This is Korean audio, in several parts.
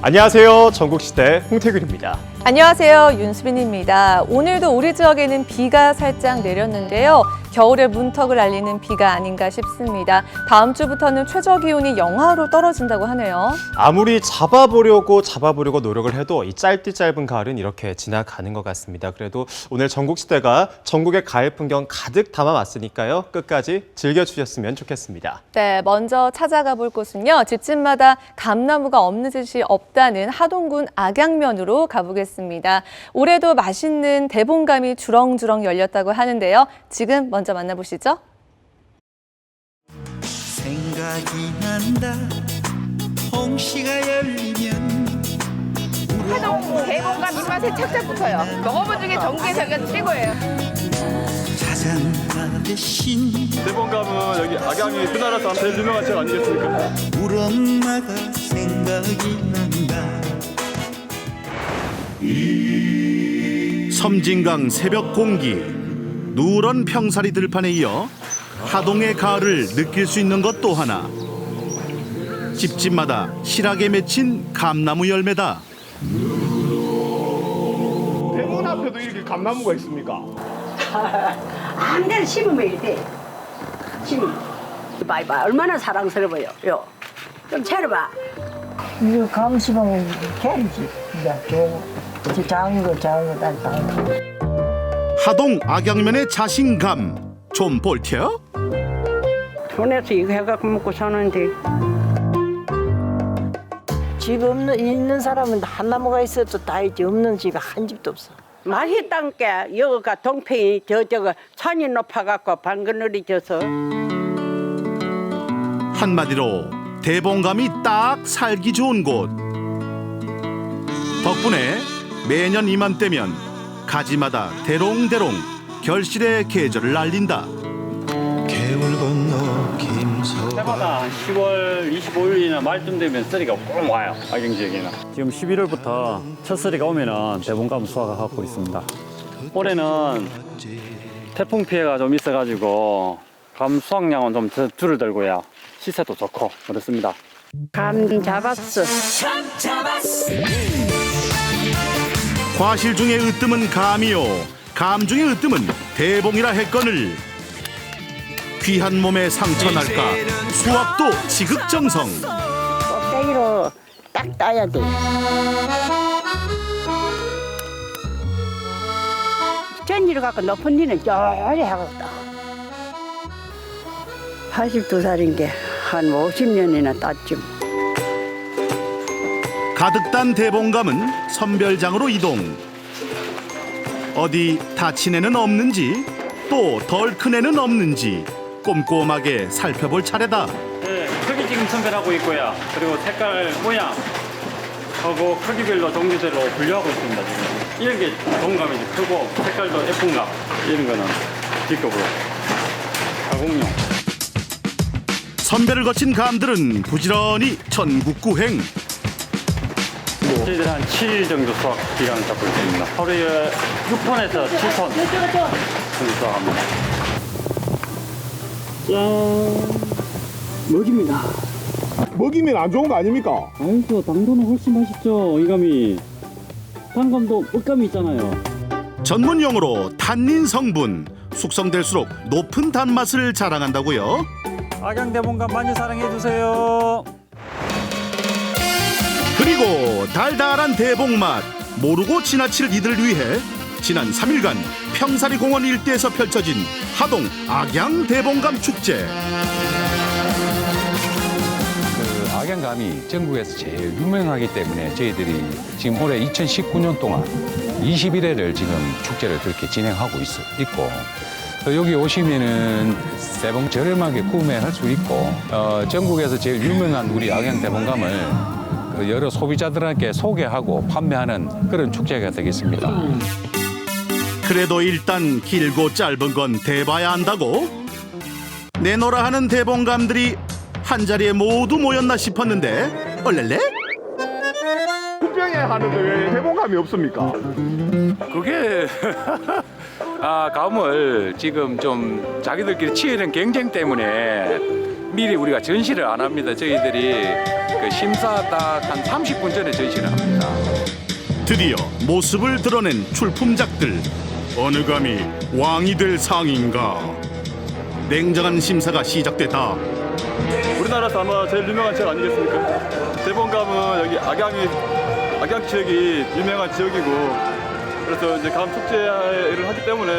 안녕하세요. 전국시대 홍태균입니다. 안녕하세요. 윤수빈입니다. 오늘도 우리 지역에는 비가 살짝 내렸는데요. 겨울의 문턱을 알리는 비가 아닌가 싶습니다. 다음 주부터는 최저 기온이 영하로 떨어진다고 하네요. 아무리 잡아보려고 노력을 해도 이 짧은 가을은 이렇게 지나가는 것 같습니다. 그래도 오늘 전국시대가 전국의 가을 풍경 가득 담아왔으니까요. 끝까지 즐겨주셨으면 좋겠습니다. 네, 먼저 찾아가 볼 곳은요. 집집마다 감나무가 없는 집이 없다는 하동군 악양면으로 가보겠습니다. 올해도 맛있는 대봉감이 주렁주렁 열렸다고 하는데요. 지금 먼저 만나보시죠. 생각이 난다 홍시가 열리면 하동 대봉감 입맛에 착착 붙어요. 먹어본 중에 전국에서 여기가 최고예요. 자장가 대신 대봉감은 여기 악양이 그나라에서 제일 유명한 책 아니겠습니까? 우리 엄마가 생각이 난다. 섬진강 새벽 공기, 누런 평사리 들판에 이어 하동의 가을을 느낄 수 있는 것 또 하나. 집집마다 실하게 맺힌 감나무 열매다. 대문 앞에도 이렇게 감나무가 있습니까? 아무데나 심으면 이래. 심으면. 봐봐, 얼마나 사랑스러워요. 요. 좀 차려봐. 이거 감시방 캐리지. 이제 작은 거 다. 하동 악양면의 자신감 좀 볼텨? 돈에서 이거 해갖고 먹고 사는데. 집 있는 사람은 한 나무가 있어도 다 있지. 없는 집이 한 집도 없어. 맛있단 게 여기가 동평이 저거 산이 높아갖고 방그늘이 져서. 한마디로 대봉감이 딱 살기 좋은 곳. 덕분에 매년 이맘때면 가지마다 대롱대롱 결실의 계절을 알린다. 개울 건너 김서방 해마다 10월 25일이나 말쯤 되면 쓰리가 꼭 와요. 악양 지역에는. 지금 11월부터 첫 쓰리가 오면은 대봉감 수확하고 있습니다. 올해는 태풍 피해가 좀 있어가지고 감 수확량은 좀 줄어들고요. 시세도 좋고 그렇습니다. 감 잡았어. 과실 중에 으뜸은 감이요, 감 중에 으뜸은 대봉이라 했거늘. 귀한 몸에 상처 날까 수확도 지극정성. 꼭대기로 딱 따야 돼. 전지를 갖고 높은 데는 저리 하고 딱. 82살인 게 한 50년이나 땄지. 가득 단 대봉감은 선별장으로 이동. 어디 다친 애는 없는지 또 덜 큰 애는 없는지 꼼꼼하게 살펴볼 차례다. 네, 크기 지금 선별하고 있고요. 그리고 색깔, 모양 하고 크기별로 종류대로 분류하고 있습니다. 지금 이런 게 대봉감이지. 크고 색깔도 예쁜 감. 이런 거는 B급으로 가공용. 선별을 거친 감들은 부지런히 전국구행. 저희들 한 7일 정도 수확 기간을 잡고 있습니다. 하루에 6톤에서 7톤 정도 수확합니다. 짠! 먹입니다. 먹이면 안 좋은 거 아닙니까? 아니죠. 당도는 훨씬 맛있죠. 이 감이. 단감도 먹감이 있잖아요. 전문 용어로 탄닌 성분. 숙성될수록 높은 단맛을 자랑한다고요. 악양 대봉감 많이 사랑해 주세요. 그리고 달달한 대봉맛 모르고 지나칠 이들을 위해 지난 3일간 평사리 공원 일대에서 펼쳐진 하동 악양 대봉감 축제. 악양감이 전국에서 제일 유명하기 때문에 저희들이 지금 올해 2019년 동안 21회를 지금 축제를 그렇게 진행하고 있고 또 여기 오시면은 대봉 저렴하게 구매할 수 있고 전국에서 제일 유명한 우리 악양 대봉감을 여러 소비자들에게 소개하고 판매하는 그런 축제가 되겠습니다. 그래도 일단 길고 짧은 건 대봐야 한다고? 내노라 하는 대봉감들이 한자리에 모두 모였나 싶었는데 얼렐레? 국병에 하는데 왜 대봉감이 없습니까? 그게 감을 지금 좀 자기들끼리 치열한 경쟁 때문에 미리 우리가 전시를 안 합니다. 저희들이 그 심사 딱 한 30분 전에 전시를 합니다. 드디어 모습을 드러낸 출품작들. 어느 감이 왕이 될 상인가. 냉정한 심사가 시작됐다. 우리나라에서 아마 제일 유명한 지역 아니겠습니까? 대봉감은 여기 악양 지역이 유명한 지역이고, 그래서 이제 감 축제를 하기 때문에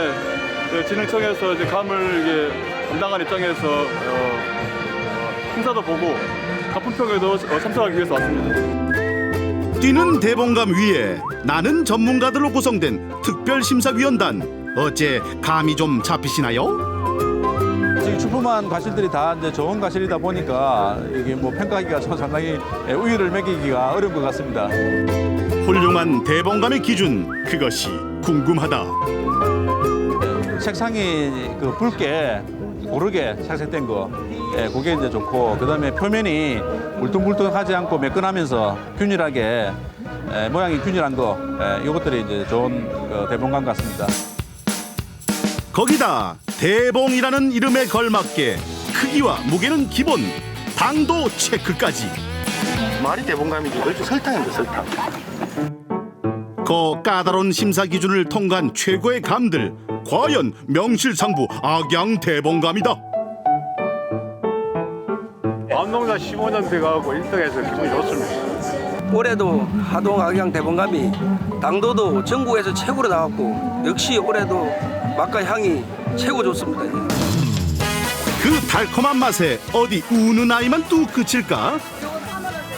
진흥청에서 이제 감을 이게 담당한 입장에서 행사도 보고 가품평에도 참석하기 위해서 왔습니다. 뛰는 대봉감 위에 나는 전문가들로 구성된 특별심사위원단. 어째 감이 좀 잡히시나요? 지금 출품한 과실들이 다 이제 좋은 과실이다 보니까 이게 뭐 평가하기가 좀 상당히 우위를 매기기가 어려운 것 같습니다. 훌륭한 대봉감의 기준, 그것이 궁금하다. 색상이 그 붉게 고르게 색색된 거, 그게 이제 좋고, 그다음에 표면이 울퉁불퉁하지 않고 매끈하면서 균일하게 모양이 균일한 거, 이것들이 이제 좋은 대봉감 같습니다. 거기다 대봉이라는 이름에 걸맞게 크기와 무게는 기본, 당도 체크까지. 말이 대봉감이지. 그렇죠. 설탕인데 설탕. 그 까다로운 심사 기준을 통과한 최고의 감들. 과연 명실상부 악양 대봉감이다. 암농사 15년 돼가고 1등해서 기분이 좋습니다. 올해도 하동 악양 대봉감이 당도도 전국에서 최고로 나왔고, 역시 올해도 맛과 향이 최고 좋습니다. 그 달콤한 맛에 어디 우는 아이만 뚝 그칠까?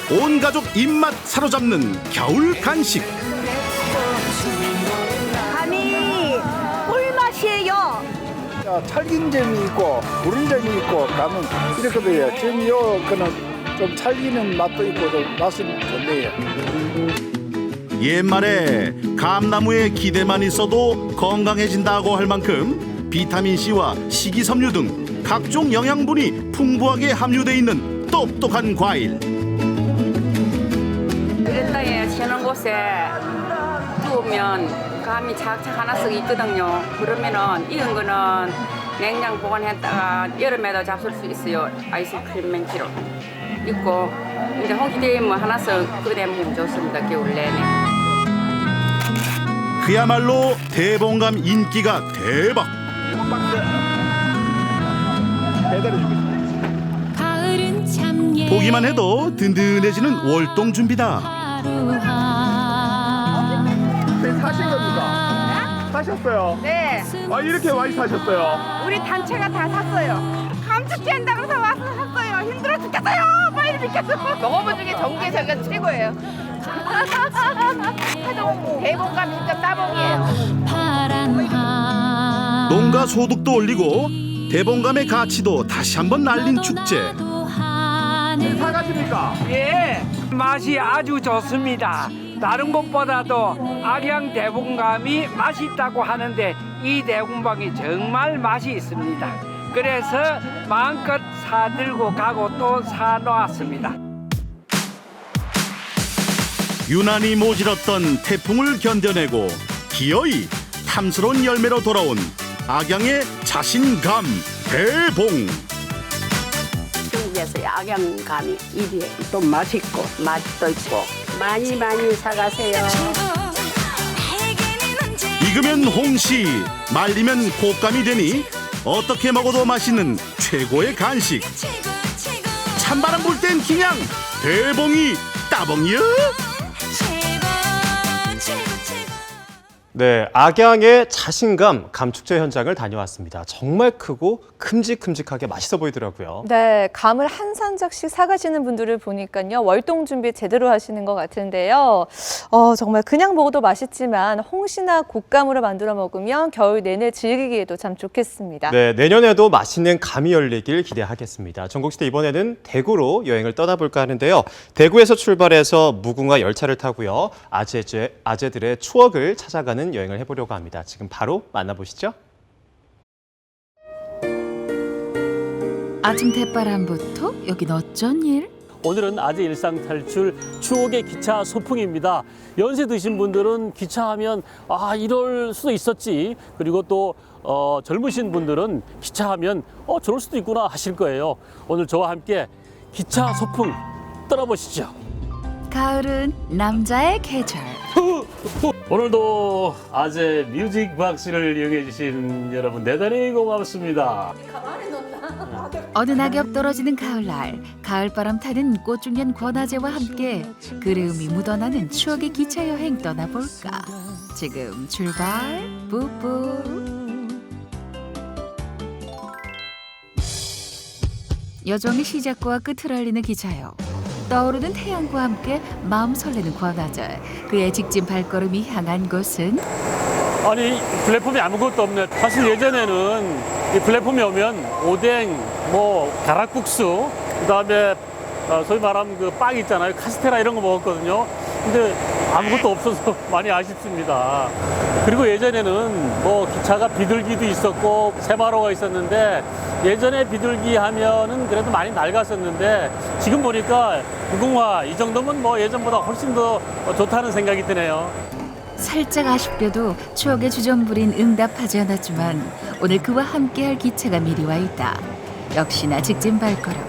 온 가족 입맛 사로잡는 겨울 간식. 감이 꿀맛이에요. 찰긴 점이 있고 부른 점이 있고 감은 이렇게 돼요. 지금 거는 좀 찰기는 맛도 있고 좀 맛은 좋네요. 옛말에 감나무에 기대만 있어도 건강해진다고 할 만큼 비타민C와 식이섬유 등 각종 영양분이 풍부하게 함유돼 있는 똑똑한 과일. 이런 땅에 쉬는 곳에 두우면 감이 착착 하나씩 있거든요. 그러면은 익은 거는 냉장 보관했다가 여름에도 잡술 수 있어요. 아이스크림 맹키로 있고, 이제 홍기되면 하나씩 그대 먹으면 좋습니다. 겨울 내내. 그야말로 대봉감 인기가 대박. 보기만 해도 든든해지는 월동 준비다. 사신 겁니까? 사셨어요? 네. 아, 이렇게 많이 사셨어요? 우리 단체가 다 샀어요. 감축제 한다고 해서 와서 샀어요. 힘들어 죽겠어요. 빨리 믿겠어. 먹어본 중에 전국에서 최고예요. 대봉감 진짜 따봉이에요. 농가 소득도 올리고 대봉감의 가치도 다시 한번 날린 축제. 사가십니까? 예, 맛이 아주 좋습니다. 다른 곳보다도 악양 대봉감이 맛이 있다고 하는데 이 대봉감이 정말 맛이 있습니다. 그래서 마음껏 사들고 가고 또 사놓았습니다. 유난히 모질었던 태풍을 견뎌내고 기어이 탐스러운 열매로 돌아온 악양의 자신감 대봉. 중국에서 악양감이 1위에 또 맛있고 맛도 있고 많이 사가세요. 익으면 홍시, 말리면 곶감이 되니 어떻게 먹어도 맛있는 최고의 간식. 찬바람 불 땐 그냥 대봉이 따봉이요. 네, 악양의 자신감 감축제 현장을 다녀왔습니다. 정말 크고 큼직큼직하게 맛있어 보이더라고요. 네, 감을 한 산작씩 사가시는 분들을 보니까요, 월동 준비 제대로 하시는 것 같은데요. 정말 그냥 먹어도 맛있지만 홍시나 곶감으로 만들어 먹으면 겨울 내내 즐기기에도 참 좋겠습니다. 네, 내년에도 맛있는 감이 열리길 기대하겠습니다. 전국시대 이번에는 대구로 여행을 떠나볼까 하는데요. 대구에서 출발해서 무궁화 열차를 타고요, 아재들의 추억을 찾아가는 여행을 해보려고 합니다. 지금 바로 만나보시죠. 아침 대바람부터 여긴 어쩐 일? 오늘은 아재 일상 탈출 추억의 기차 소풍입니다. 연세 드신 분들은 기차하면 이럴 수도 있었지. 그리고 또 젊으신 분들은 기차하면 저럴 수도 있구나 하실 거예요. 오늘 저와 함께 기차 소풍 떠나보시죠. 가을은 남자의 계절. 오늘도 아재 뮤직 박스를 이용해 주신 여러분 대단히 고맙습니다. 어느 낙엽 떨어지는 가을날, 가을바람 타는 꽃중년 권아재와 함께 그리움이 묻어나는 추억의 기차 여행 떠나볼까. 지금 출발 뿌뿌. 여정의 시작과 끝을 알리는 기차요. 떠오르는 태양과 함께 마음 설레는 권아재. 그의 직진 발걸음이 향한 곳은 아니 플랫폼이 아무것도 없네. 사실 예전에는 이 플랫폼이 오면 오뎅, 가락국수, 그다음에 소위 말하면 그 빵 있잖아요. 카스테라 이런 거 먹었거든요. 근데 아무것도 없어서 많이 아쉽습니다. 그리고 예전에는 기차가 비둘기도 있었고 새마로가 있었는데 예전에 비둘기 하면은 그래도 많이 낡았었는데 지금 보니까 무궁화 이 정도면 예전보다 훨씬 더 좋다는 생각이 드네요. 살짝 아쉽게도 추억의 주전부린 응답하지 않았지만 오늘 그와 함께할 기차가 미리 와 있다. 역시나 직진 발걸음.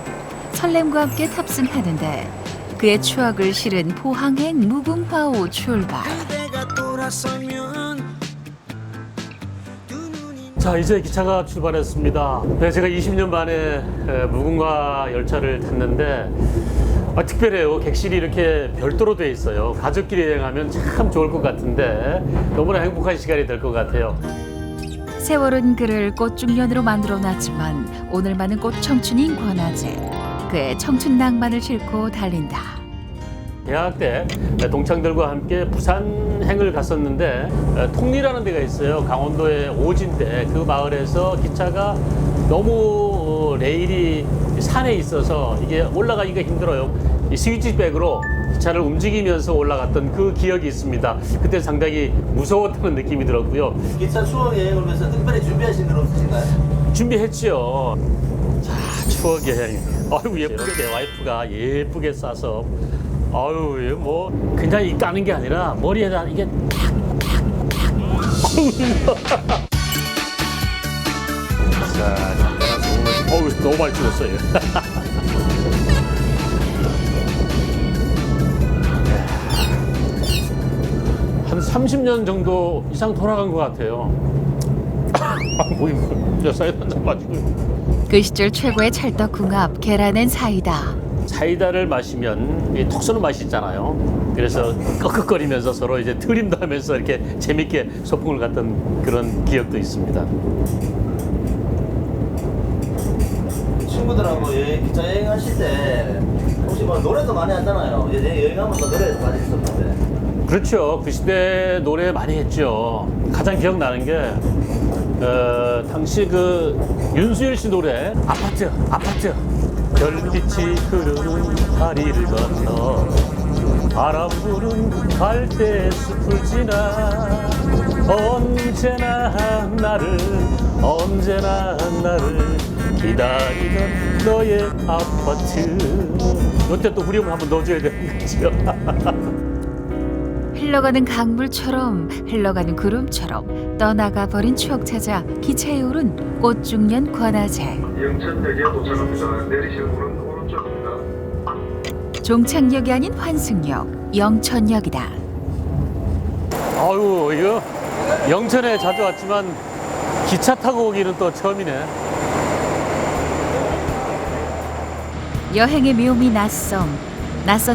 설렘과 함께 탑승하는데 그의 추억을 실은 포항행 무궁화호 출발. 자, 이제 기차가 출발했습니다. 네, 제가 20년 만에 무궁화 열차를 탔는데 특별해요. 객실이 이렇게 별도로 돼 있어요. 가족끼리 여행하면 참 좋을 것 같은데 너무나 행복한 시간이 될 것 같아요. 세월은 그를 꽃중년으로 만들어놨지만 오늘만은 꽃청춘인 권아재. 그의 청춘 낭만을 싣고 달린다. 대학 때 동창들과 함께 부산행을 갔었는데 통리라는 데가 있어요. 강원도의 오진대 그 마을에서 기차가 너무 레일이 산에 있어서 이게 올라가기가 힘들어요. 이 스위치백으로 기차를 움직이면서 올라갔던 그 기억이 있습니다. 그때 상당히 무서웠다는 느낌이 들었고요. 기차 추억 여행을 위해서 특별히 준비하신 건 없으신가요? 준비했지요. 자, 추억 여행. 아유 예쁘게 내 와이프가 예쁘게 싸서 아유 그냥 이 까는 게 아니라 머리에다 이게 팍팍팍. 너무 많이 찍었어요. 한 30년 정도 이상 돌아간 것 같아요. 사이다 한잔 마시고. 그 시절 최고의 찰떡궁합 계란엔 사이다. 사이다를 마시면 이 톡 쏘는 맛이 있잖아요. 그래서 꺽꺽거리면서 서로 이제 트림도 하면서 이렇게 재밌게 소풍을 갔던 그런 기억도 있습니다. 친구들하고 기차 여행하실 때 혹시 노래도 많이 하잖아요. 여행하면서 노래 많이 했었는데. 그렇죠. 그 시대 노래 많이 했죠. 가장 기억나는 게 당시 그 윤수일 씨 노래 아파트 별빛이 흐르는 다리를 건너 바람 부는 갈대 숲을 지나 언제나 나를 기다리던 너의 아파트. 이때 또 후렴을 한번 넣어줘야 되는 거죠. 흘러가는 강물처럼 흘러가는 구름처럼 떠나가 버린 추억 찾아 기차에 오른 꽃중년 권아재. 영천역에 도착합니다. 내리실 문은 오른쪽입니다. 종착역이 아닌 환승역 영천역이다. 아유 이거 영천에 자주 왔지만 기차 타고 오기는 또 처음이네. 여행의 묘미 낯선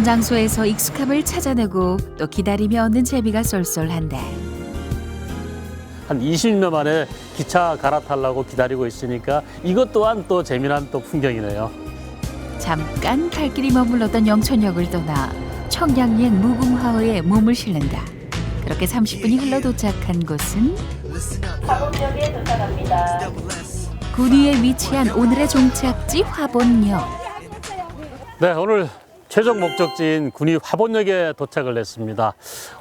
장소에서 익숙함을 찾아내고 또 기다리며 얻는 재미가 쏠쏠한데 한 20년 만에 기차 갈아타려고 기다리고 있으니까 이것 또한 또 재미난 또 풍경이네요. 잠깐 발길이 머물렀던 영천역을 떠나 청량리행 무궁화호에 몸을 실는다. 그렇게 30분이 흘러 도착한 곳은 화본역에 도착합니다. 군 위에 위치한 오늘의 종착지 화본역. 네, 오늘 최종 목적지인 군위 화본역에 도착을 했습니다.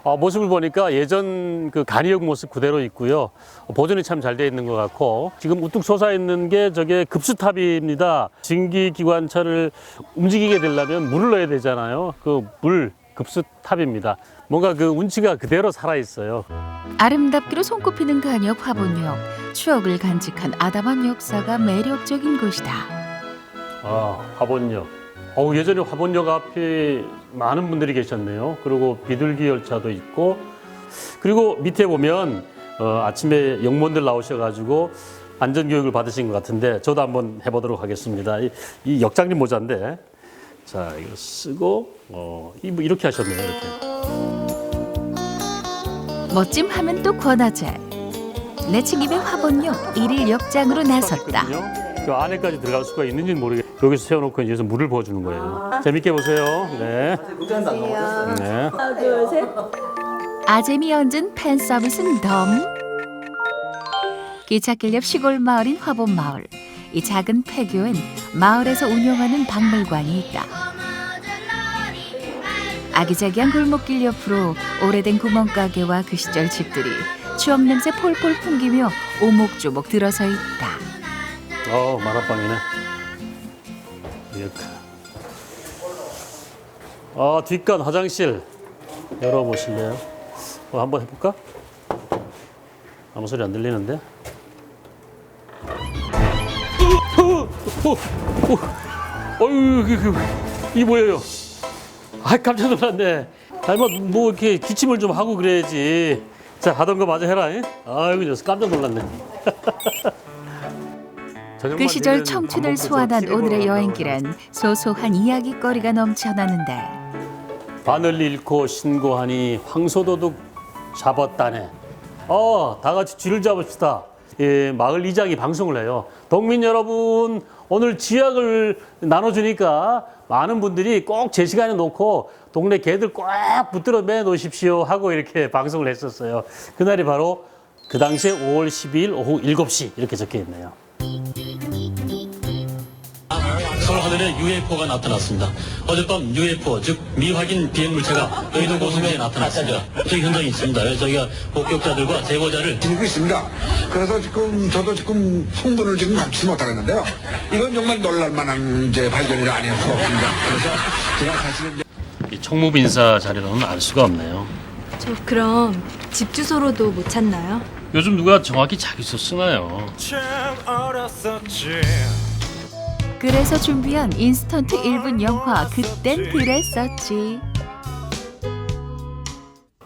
모습을 보니까 예전 그 간이역 모습 그대로 있고요. 보존이 참 잘 되어 있는 것 같고, 지금 우뚝 솟아 있는 게 저게 급수탑입니다. 증기기관차를 움직이게 되려면 물을 넣어야 되잖아요. 그 물 급수탑입니다. 뭔가 그 운치가 그대로 살아 있어요. 아름답기로 손꼽히는 간역 화본역. 추억을 간직한 아담한 역사가 매력적인 곳이다. 화본역. 예전에 화본역 앞에 많은 분들이 계셨네요. 그리고 비둘기 열차도 있고, 그리고 밑에 보면 아침에 영무원들 나오셔가지고 안전교육을 받으신 것 같은데 저도 한번 해보도록 하겠습니다. 이 역장님 모자인데, 자 이거 쓰고 이렇게 하셨네요. 이렇게. 멋짐 하면 또 권하재. 내친 김에 화본역 일일 역장으로 나섰다. 그 안에까지 들어갈 수가 있는지는 모르겠어요. 여기서 세워놓고 이제 물을 부어주는 거예요. 재밌게 보세요. 네. 네. 하나, 둘, 셋. 아재미 얹은 팬 서비스는 덤. 기찻길 옆 시골 마을인 화본마을. 이 작은 폐교엔 마을에서 운영하는 박물관이 있다. 아기자기한 골목길 옆으로 오래된 구멍가게와 그 시절 집들이 추억 냄새 폴폴 풍기며 오목조목 들어서 있다. 만화방이네. 이렇게. 뒷간 화장실 열어보실래요? 한번 해볼까? 아무 소리 안 들리는데? 이게 뭐예요? 깜짝 놀랐네. 뭐 이렇게 기침을 좀 하고 그래야지. 자, 하던 거 마저 해라. 아이고, 녀석 깜짝 놀랐네. 그 시절 청춘을 소환한 오늘의 여행길은 소소한 이야기거리가 넘쳐나는데, 바늘 잃고 신고하니 황소도둑 잡았다네. 다 같이 쥐를 잡읍시다. 예, 마을 이장이 방송을 해요. 동민 여러분, 오늘 지약을 나눠주니까 많은 분들이 꼭 제 시간에 놓고 동네 개들 꼭 붙들어 매 놓으십시오 하고 이렇게 방송을 했었어요. 그날이 바로 그 당시에 5월 12일 오후 7시 이렇게 적혀 있네요. 서울 하늘에 UFO가 나타났습니다. 어젯밤 UFO, 즉 미확인 비행물체가 여의도 고성에 나타났습니다. 저기 현장이 있습니다. 저희가 목격자들과 제보자를 지니고 있습니다. 그래서 저도 지금 성분을 지금 감추지 못하겠는데요. 이건 정말 놀랄만한 발견이 아닐 수가 없습니다. 그래서 제가 사실은 이 총무빈사 자료로는 알 수가 없네요. 저 그럼 집 주소로도 못 찾나요? 요즘 누가 정확히 자기소 쓰나요? 그래서 준비한 인스턴트 1분 영화 그땐 그랬었지.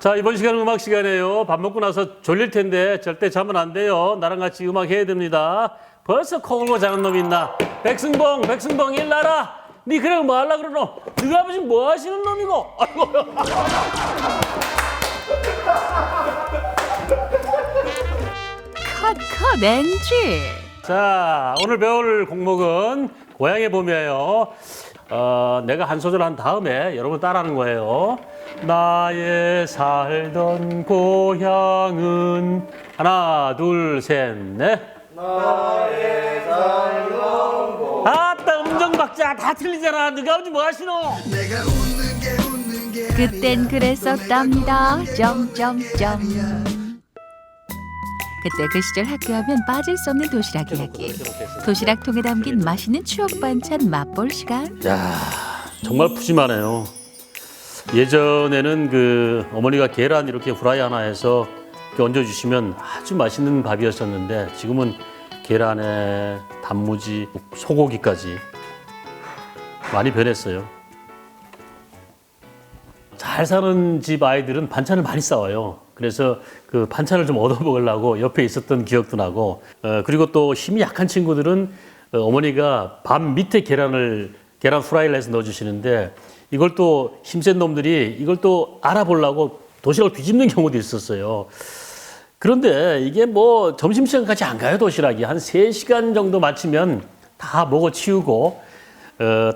자, 이번 시간은 음악 시간이에요. 밥 먹고 나서 졸릴 텐데 절대 자면 안 돼요. 나랑 같이 음악 해야 됩니다. 벌써 콩 울고 자는 놈이 있나? 백승봉 일나라. 니 그래 뭐 하려고 그러노? 너희 아버지 뭐 하시는 놈이고? 아이고. 컷 NG. 자, 오늘 배울 곡목은 고향의 봄이에요. 내가 한 소절 한 다음에 여러분 따라하는 거예요. 나의 살던 고향은 하나 둘 셋 넷. 나의 살던 고향. 아따 음정박자 다 틀리잖아. 누가 아버지 뭐 하시노? 그땐 그랬었답니다. 점점점. 그때 그 시절 학교하면 빠질 수 없는 도시락 이야기. 도시락통에 담긴 맛있는 추억 반찬 맛볼 시간. 야, 정말 푸짐하네요. 예전에는 그 어머니가 계란 이렇게 후라이 하나 해서 이렇게 얹어주시면 아주 맛있는 밥이었었는데 지금은 계란에 단무지, 소고기까지 많이 변했어요. 잘 사는 집 아이들은 반찬을 많이 싸와요. 그래서 그 반찬을 좀 얻어먹으려고 옆에 있었던 기억도 나고, 그리고 또 힘이 약한 친구들은 어머니가 밥 밑에 계란 후라이를 해서 넣어주시는데 이걸 또 힘센 놈들이 이걸 또 알아보려고 도시락을 뒤집는 경우도 있었어요. 그런데 이게 뭐 점심시간까지 안 가요, 도시락이. 한 3시간 정도 마치면 다 먹어 치우고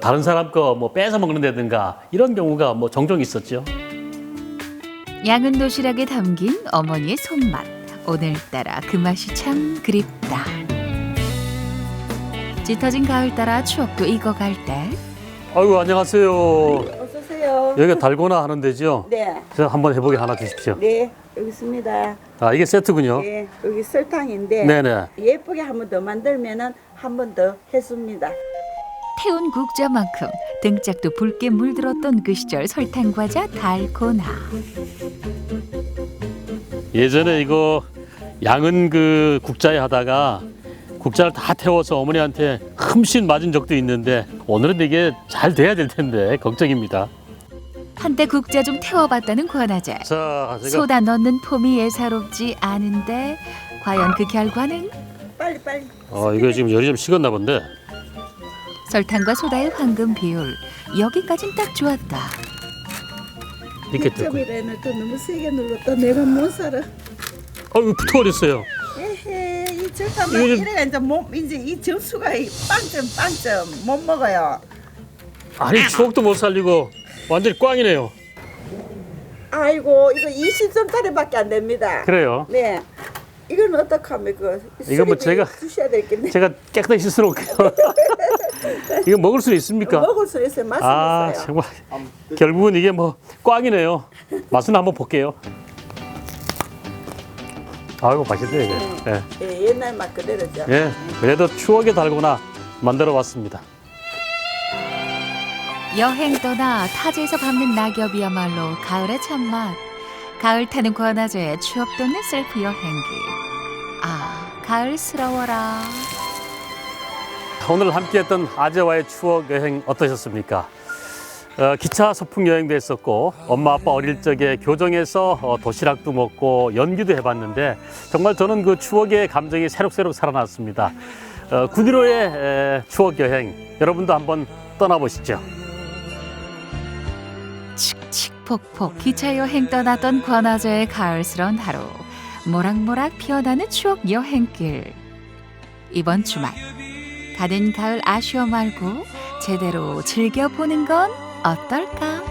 다른 사람 거 뭐 뺏어 먹는다든가 이런 경우가 뭐 종종 있었죠. 양은 도시락에 담긴 어머니의 손맛. 오늘따라 그 맛이 참 그립다. 짙어진 가을 따라 추억도 익어갈 때 아이고 안녕하세요. 어서 오세요. 여기가 달고나 하는 데죠? 네. 저 한번 해보게 하나 주십시오. 네, 여기 있습니다. 아 이게 세트군요. 네, 여기 설탕인데 네네. 예쁘게 한 번 더 만들면은 한 번 더 했습니다. 태운 국자만큼 등짝도 붉게 물들었던 그 시절 설탕 과자 달고나. 예전에 이거 양은 그 국자에 하다가 국자를 다 태워서 어머니한테 흠씬 맞은 적도 있는데 오늘은 이게 잘 돼야 될 텐데 걱정입니다. 한때 국자 좀 태워봤다는 권하재. 자, 제가 소다 넣는 폼이 예사롭지 않은데 과연 그 결과는? 빨리. 이거 지금 열이 좀 식었나 본데. 설탕과 소다의 황금 비율 여기까진 딱 좋았다. 이렇게 점이라는 또 너무 세게 눌렀다. 내가 못 살아. 아유 붙어버렸어요. 에헤, 이 절단 이거 좀- 이래가 이제 이제 이 점수가 이 빵점 못 먹어요. 아니 추억도 못 살리고 완전히 꽝이네요. 아이고 이거 20점짜리밖에 안 됩니다. 그래요? 네. 이건 어떡하면 그 이거 뭐 수리비 제가- 주셔야 되겠네. 제가 깨끗하게 씻어 놓을게요. 이거 먹을 수 있습니까? 먹을 수 있어요. 맛은 아 있어요. 정말 결국은 이게 뭐 꽝이네요. 맛은 한번 볼게요. 아이고 맛있네 이게. 예. 예, 옛날 맛 그대로죠. 예, 그래도 추억의 달고나 만들어 봤습니다. 여행 떠나 타지에서 밟는 낙엽이야말로 가을의 참맛. 가을 타는 권하재의 추억 돋는 셀프 여행기. 아, 가을스러워라. 오늘 함께했던 아재와의 추억 여행 어떠셨습니까? 기차 소풍 여행도 했었고 엄마 아빠 어릴 적에 교정에서 도시락도 먹고 연기도 해봤는데 정말 저는 그 추억의 감정이 새록새록 살아났습니다. 9.15의 추억 여행 여러분도 한번 떠나보시죠. 칙칙폭폭 기차 여행 떠났던 권하재의 가을스러운 하루. 모락모락 피어나는 추억 여행길. 이번 주말 가는 가을 아쉬워 말고 제대로 즐겨보는 건 어떨까?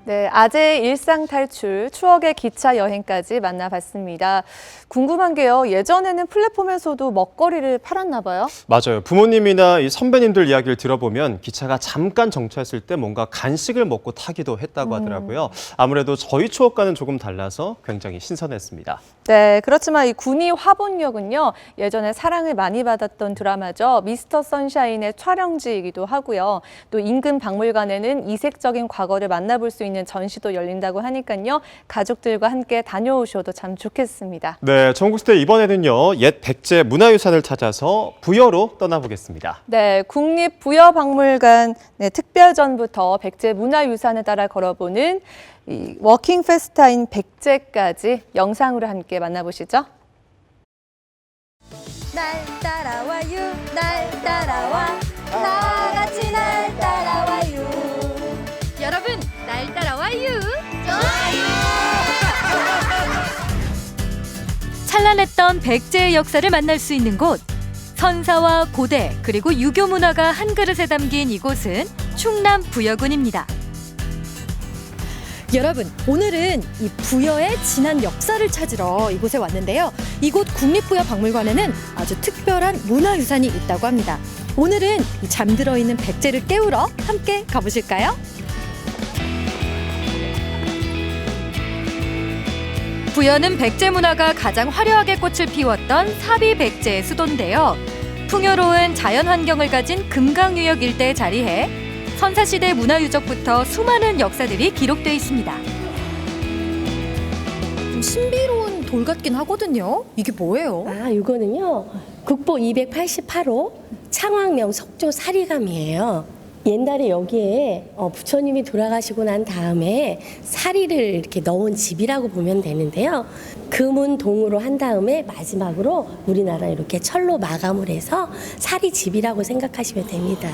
네, 아재의 일상 탈출, 추억의 기차 여행까지 만나봤습니다. 궁금한 게요, 예전에는 플랫폼에서도 먹거리를 팔았나 봐요? 맞아요. 부모님이나 이 선배님들 이야기를 들어보면 기차가 잠깐 정차했을 때 뭔가 간식을 먹고 타기도 했다고 하더라고요. 아무래도 저희 추억과는 조금 달라서 굉장히 신선했습니다. 네, 그렇지만 이 군이 화본역은요, 예전에 사랑을 많이 받았던 드라마죠. 미스터 선샤인의 촬영지이기도 하고요. 또 인근 박물관에는 이색적인 과거를 만나볼 수 있는 전시도 열린다고 하니까요. 가족들과 함께 다녀오셔도 참 좋겠습니다. 네, 전국시대 이번에는요, 옛 백제 문화유산을 찾아서 부여로 떠나보겠습니다. 네, 국립부여박물관 특별전부터 백제 문화유산을 따라 걸어보는 이 워킹 페스타인 백제까지 영상으로 함께 만나보시죠. 날 따라와요, 날 따라와, 다 같이 날 따라와요. 여러분, 날 따라와요. 좋아요. 찬란했던 백제의 역사를 만날 수 있는 곳. 선사와 고대 그리고 유교 문화가 한 그릇에 담긴 이곳은 충남 부여군입니다. 여러분, 오늘은 이 부여의 지난 역사를 찾으러 이곳에 왔는데요. 이곳 국립부여박물관에는 아주 특별한 문화유산이 있다고 합니다. 오늘은 이 잠들어 있는 백제를 깨우러 함께 가보실까요? 부여는 백제 문화가 가장 화려하게 꽃을 피웠던 사비 백제의 수도인데요. 풍요로운 자연 환경을 가진 금강유역 일대에 자리해 선사시대 문화유적부터 수많은 역사들이 기록되어 있습니다. 좀 신비로운 돌 같긴 하거든요. 이게 뭐예요? 아, 이거는요. 국보 288호 창왕명 석조 사리감이에요. 옛날에 여기에 부처님이 돌아가시고 난 다음에 사리를 이렇게 넣은 집이라고 보면 되는데요. 금은동으로 한 다음에 마지막으로 우리나라 이렇게 철로 마감을 해서 사리집이라고 생각하시면 됩니다.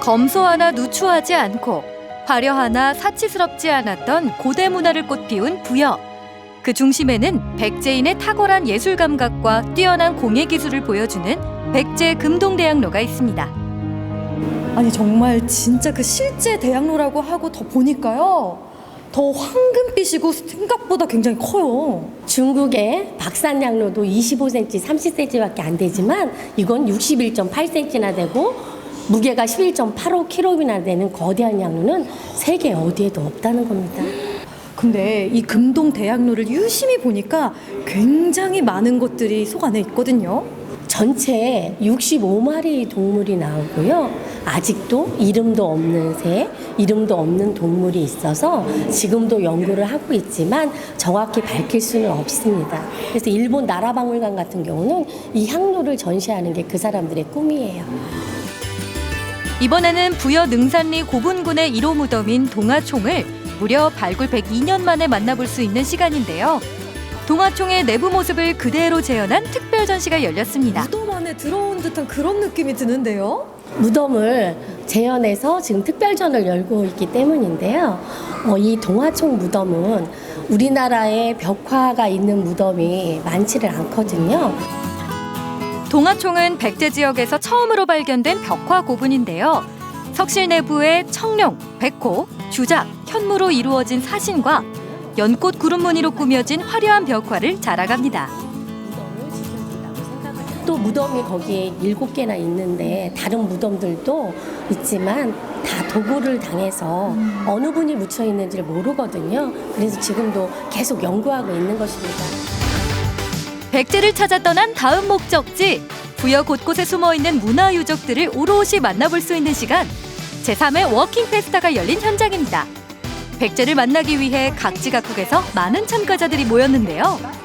검소하나 누추하지 않고 화려하나 사치스럽지 않았던 고대 문화를 꽃피운 부여. 그 중심에는 백제인의 탁월한 예술 감각과 뛰어난 공예 기술을 보여주는 백제 금동대학로가 있습니다. 아니 정말 진짜 그 실제 대학로라고 하고 더 보니까요. 더 황금빛이고 생각보다 굉장히 커요. 중국의 박산양로도 25cm, 30cm밖에 안 되지만 이건 61.8cm나 되고 무게가 11.85kg나 되는 거대한 양로는 세계 어디에도 없다는 겁니다. 근데 이 금동 대양로를 유심히 보니까 굉장히 많은 것들이 속 안에 있거든요. 전체 65마리 동물이 나오고요. 아직도 이름도 없는 새, 이름도 없는 동물이 있어서 지금도 연구를 하고 있지만 정확히 밝힐 수는 없습니다. 그래서 일본 나라박물관 같은 경우는 이 향로를 전시하는 게 그 사람들의 꿈이에요. 이번에는 부여 능산리 고분군의 1호 무덤인 동화총을 무려 발굴 102년 만에 만나볼 수 있는 시간인데요. 동화총의 내부 모습을 그대로 재현한 특별 전시가 열렸습니다. 무덤 안에 들어온 듯한 그런 느낌이 드는데요. 무덤을 재현해서 지금 특별전을 열고 있기 때문인데요. 이 동화총 무덤은 우리나라에 벽화가 있는 무덤이 많지를 않거든요. 동화총은 백제 지역에서 처음으로 발견된 벽화 고분인데요. 석실 내부에 청룡, 백호, 주작, 현무로 이루어진 사신과 연꽃 구름 무늬로 꾸며진 화려한 벽화를 자랑합니다. 또 무덤이 거기에 7개나 있는데 다른 무덤들도 있지만 다 도굴을 당해서 어느 분이 묻혀 있는지를 모르거든요. 그래서 지금도 계속 연구하고 있는 것입니다. 백제를 찾아 떠난 다음 목적지, 부여 곳곳에 숨어있는 문화유적들을 오롯이 만나볼 수 있는 시간, 제3회 워킹 페스타가 열린 현장입니다. 백제를 만나기 위해 각지각국에서 많은 참가자들이 모였는데요.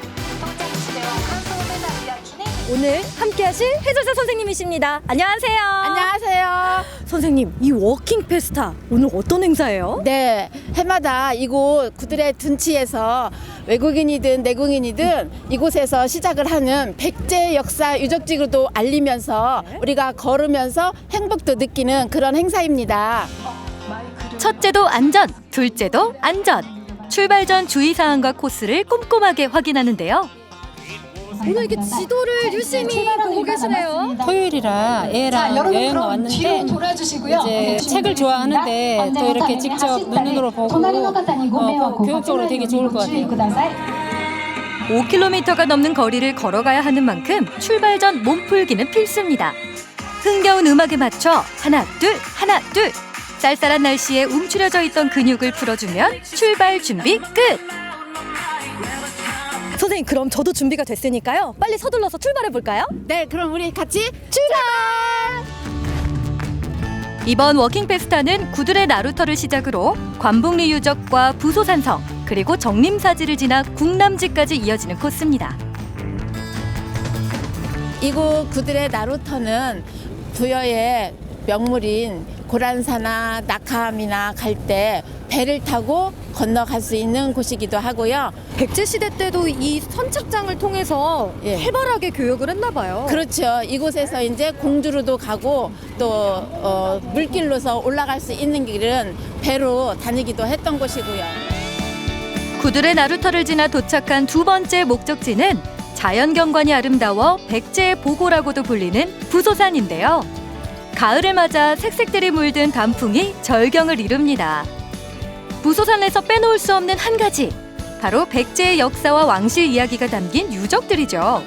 오늘 함께하실 해설사 선생님이십니다. 안녕하세요. 안녕하세요. 선생님, 이 워킹 페스타 오늘 어떤 행사예요? 네, 해마다 이곳 구들의 둔치에서 외국인이든 내국인이든 이곳에서 시작을 하는 백제 역사 유적지로도 알리면서 우리가 걸으면서 행복도 느끼는 그런 행사입니다. 첫째도 안전, 둘째도 안전. 출발 전 주의사항과 코스를 꼼꼼하게 확인하는데요. 오늘 이렇게 지도를 유심히 보고 계시네요. 토요일이라 애랑 여행을 왔는데 이제 책을 좋아하는데 또 이렇게 직접 눈으로 보고 교육적으로 되게 좋을 것 같아요. 5km가 넘는 거리를 걸어가야 하는 만큼 출발 전 몸풀기는 필수입니다. 흥겨운 음악에 맞춰 하나 둘 하나 둘. 쌀쌀한 날씨에 움츠려져 있던 근육을 풀어주면 출발 준비 끝! 선생님, 그럼 저도 준비가 됐으니까요. 빨리 서둘러서 출발해볼까요? 네, 그럼 우리 같이 출발! 이번 워킹 페스타는 구들의 나루터를 시작으로 관북리 유적과 부소산성, 그리고 정림사지를 지나 국남지까지 이어지는 코스입니다. 이곳 구들의 나루터는 부여의 명물인 고란사나 낙하암이나 갈 때 배를 타고 건너갈 수 있는 곳이기도 하고요. 백제시대 때도 이 선착장을 통해서 활발하게 교육을 했나 봐요. 그렇죠. 이곳에서 이제 공주로도 가고 또 물길로서 올라갈 수 있는 길은 배로 다니기도 했던 곳이고요. 구들의 나루터를 지나 도착한 두 번째 목적지는 자연경관이 아름다워 백제의 보고라고도 불리는 부소산인데요. 가을을 맞아 색색들이 물든 단풍이 절경을 이룹니다. 부소산에서 빼놓을 수 없는 한 가지, 바로 백제의 역사와 왕실 이야기가 담긴 유적들이죠.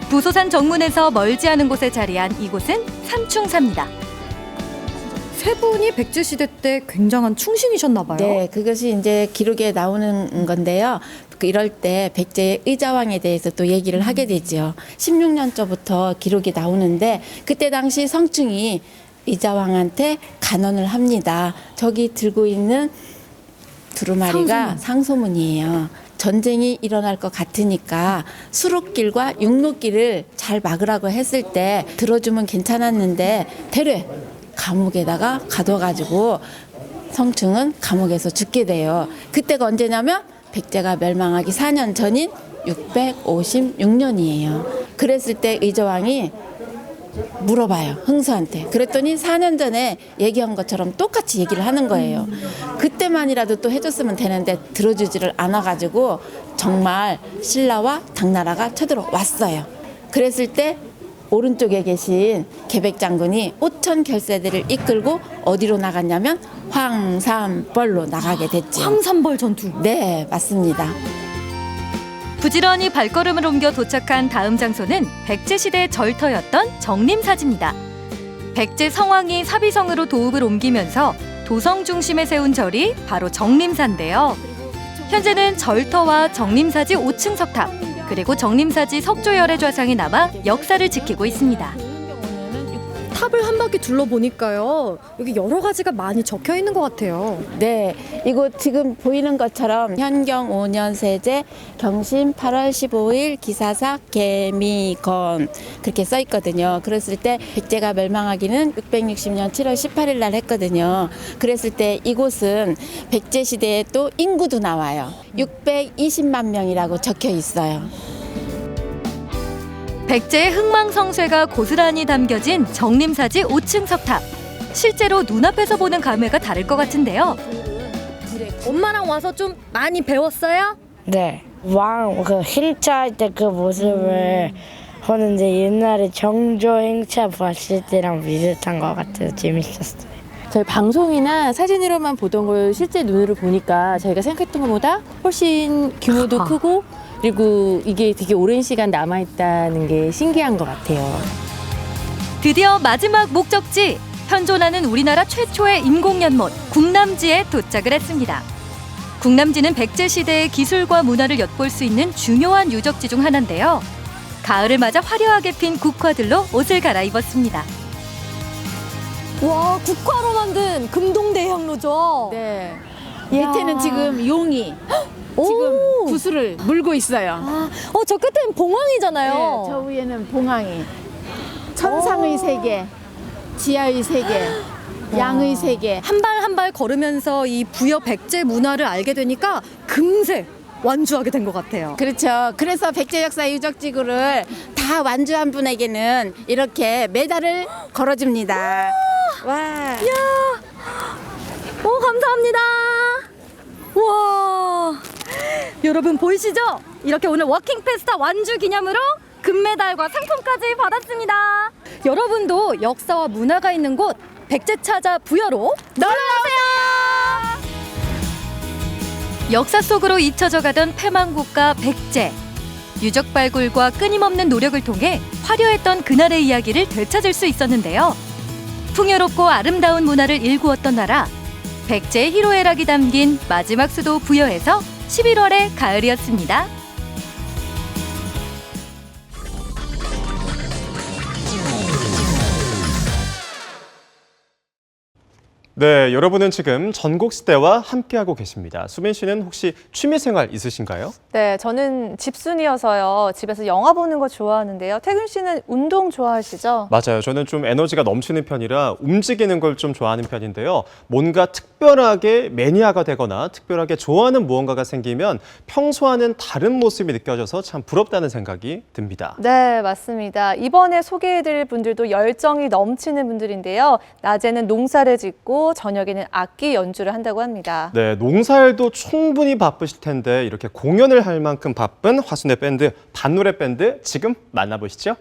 부소산 정문에서 멀지 않은 곳에 자리한 이곳은 삼충사입니다. 세 분이 백제시대 때 굉장한 충신이셨나 봐요. 네, 그것이 이제 기록에 나오는 건데요. 이럴 때 백제의 의자왕에 대해서 또 얘기를 하게 되죠. 16년도부터 기록이 나오는데 그때 당시 성충이 의자왕한테 간언을 합니다. 저기 들고 있는 두루마리가 상소문이에요. 전쟁이 일어날 것 같으니까 수록길과 육로길을 잘 막으라고 했을 때 들어주면 괜찮았는데 대래 감옥에다가 가둬가지고 성충은 감옥에서 죽게 돼요. 그때가 언제냐면 백제가 멸망하기 4년 전인 656년이에요. 그랬을 때 의저왕이 물어봐요, 흥수한테. 그랬더니 4년 전에 얘기한 것처럼 똑같이 얘기를 하는 거예요. 그때만이라도 또 해줬으면 되는데 들어주지를 않아가지고 정말 신라와 당나라가 쳐들어왔어요. 그랬을 때 오른쪽에 계신 계백 장군이 5천 결세대를 이끌고 어디로 나갔냐면 황산벌로 나가게 됐죠. 황산벌 전투. 네, 맞습니다. 부지런히 발걸음을 옮겨 도착한 다음 장소는 백제시대 절터였던 정림사지입니다. 백제 성왕이 사비성으로 도읍을 옮기면서 도성 중심에 세운 절이 바로 정림사인데요. 현재는 절터와 정림사지 5층 석탑, 그리고 정림사지 석조열의 좌상이 남아 역사를 지키고 있습니다. 탑을 한 바퀴 둘러보니까요. 여기 여러 가지가 많이 적혀 있는 것 같아요. 네, 이곳 지금 보이는 것처럼 현경 5년 세제 경신 8월 15일 기사삭 개미건 그렇게 써 있거든요. 그랬을 때 백제가 멸망하기는 660년 7월 18일 날 했거든요. 그랬을 때 이곳은 백제 시대에 또 인구도 나와요. 620만 명이라고 적혀 있어요. 백제의 흥망성쇠가 고스란히 담겨진 정림사지 5층 석탑. 실제로 눈앞에서 보는 감회가 다를 것 같은데요. 엄마랑 와서 좀 많이 배웠어요? 네. 왕 그 행차할 때 그 모습을 보는데 옛날에 정조 행차 봤을 때랑 비슷한 것 같아서 재밌었어요. 저희 방송이나 사진으로만 보던 걸 실제 눈으로 보니까 저희가 생각했던 것보다 훨씬 규모도 크고 그리고 이게 되게 오랜 시간 남아있다는 게 신기한 것 같아요. 드디어 마지막 목적지, 현존하는 우리나라 최초의 인공연못 국남지에 도착을 했습니다. 국남지는 백제시대의 기술과 문화를 엿볼 수 있는 중요한 유적지 중 하나인데요. 가을을 맞아 화려하게 핀 국화들로 옷을 갈아입었습니다. 와, 국화로 만든 금동대향로죠? 네. 밑에는 지금 용이 지금 구슬을 물고 있어요. 저 끝에는 봉황이잖아요. 네, 저 위에는 봉황이. 천상의 세계, 지하의 세계, 양의 세계. 한 발 한 발 걸으면서 이 부여 백제 문화를 알게 되니까 금세 완주하게 된 것 같아요. 그렇죠. 그래서 백제 역사 유적지구를 다 완주한 분에게는 이렇게 메달을 걸어줍니다. 와. 이야. 오, 감사합니다. 와. 여러분 보이시죠? 이렇게 오늘 워킹 페스타 완주 기념으로 금메달과 상품까지 받았습니다. 여러분도 역사와 문화가 있는 곳 백제 찾아 부여로 놀러오세요. 역사 속으로 잊혀져 가던 패망국가 백제. 유적 발굴과 끊임없는 노력을 통해 화려했던 그날의 이야기를 되찾을 수 있었는데요. 풍요롭고 아름다운 문화를 일구었던 나라, 백제의 희로애락이 담긴 마지막 수도 부여에서 11월의 가을이었습니다. 네, 여러분은 지금 전국시대와 함께하고 계십니다. 수민 씨는 혹시 취미생활 있으신가요? 네, 저는 집순이어서요. 집에서 영화 보는 거 좋아하는데요. 태균 씨는 운동 좋아하시죠? 맞아요. 저는 좀 에너지가 넘치는 편이라 움직이는 걸 좀 좋아하는 편인데요. 뭔가 특별하게 매니아가 되거나 특별하게 좋아하는 무언가가 생기면 평소와는 다른 모습이 느껴져서 참 부럽다는 생각이 듭니다. 네, 맞습니다. 이번에 소개해드릴 분들도 열정이 넘치는 분들인데요. 낮에는 농사를 짓고 저녁에는 악기 연주를 한다고 합니다. 네, 농사일도 충분히 바쁘실 텐데 이렇게 공연을 할 만큼 바쁜 화순의 밴드, 반노래 밴드 지금 만나보시죠.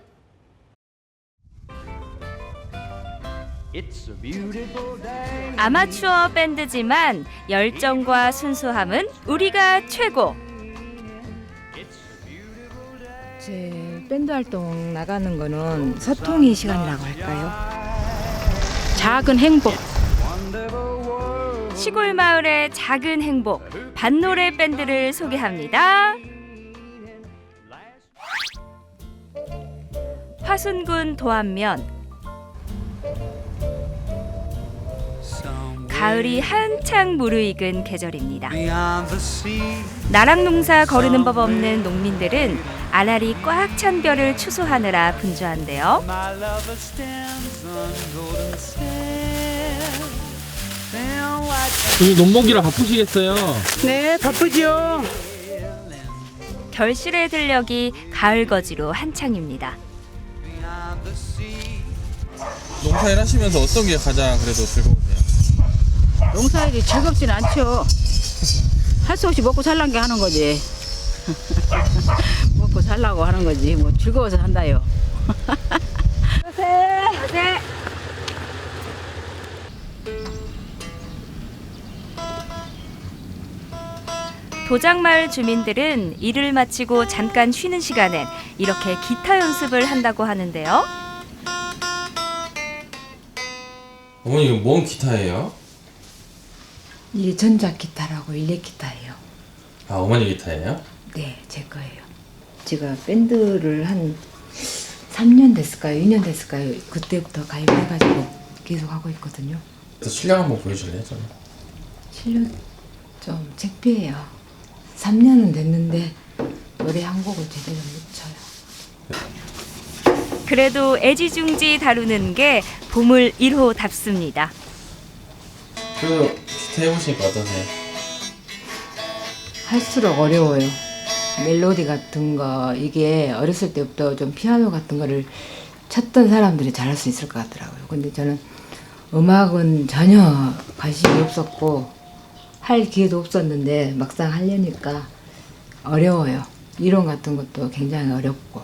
아마추어 밴드지만 열정과 순수함은 우리가 최고. 제 밴드 활동 나가는 거는 소통의 시간이라고 할까요? 작은 행복. 시골 마을의 작은 행복, 반노래 밴드를 소개합니다. 화순군 도안면. 가을이 한창 무르익은 계절입니다. 나락 농사 거르는 법 없는 농민들은 알알이 꽉 찬 벼를 추수하느라 분주한데요. 오늘 농목이라 바쁘시겠어요? 네, 바쁘죠. 결실의 들녘이 가을 거지로 한창입니다. 농사일 하시면서 어떤 게 가장 그래도 즐거우세요? 농사일이 즐겁지는 않죠. 할 수 없이 먹고 살란 게 하는 거지. 먹고 살라고 하는 거지. 뭐 즐거워서 한다요. 네. 도장마을 주민들은 일을 마치고 잠깐 쉬는 시간엔 이렇게 기타 연습을 한다고 하는데요. 어머니 이거 뭔 기타예요? 이게 전자 기타라고 일렉 기타예요. 아 어머니 기타예요? 네, 제 거예요. 제가 밴드를 한 3년 됐을까요? 2년 됐을까요? 그때부터 가입해가지고 계속 하고 있거든요. 실력 한번 보여줄래요? 저는? 실력 좀 창피해요. 3년은 됐는데 노래 한 곡을 제대로 못 쳐요. 그래도 애지중지 다루는 게 보물 1호답습니다. 그래도 기타 해보시니까 어떠세요? 할수록 어려워요. 멜로디 같은 거 이게 어렸을 때부터 좀 피아노 같은 거를 쳤던 사람들이 잘할 수 있을 것 같더라고요. 근데 저는 음악은 전혀 관심이 없었고 할 기회도 없었는데 막상 하려니까 어려워요. 이론 같은 것도 굉장히 어렵고.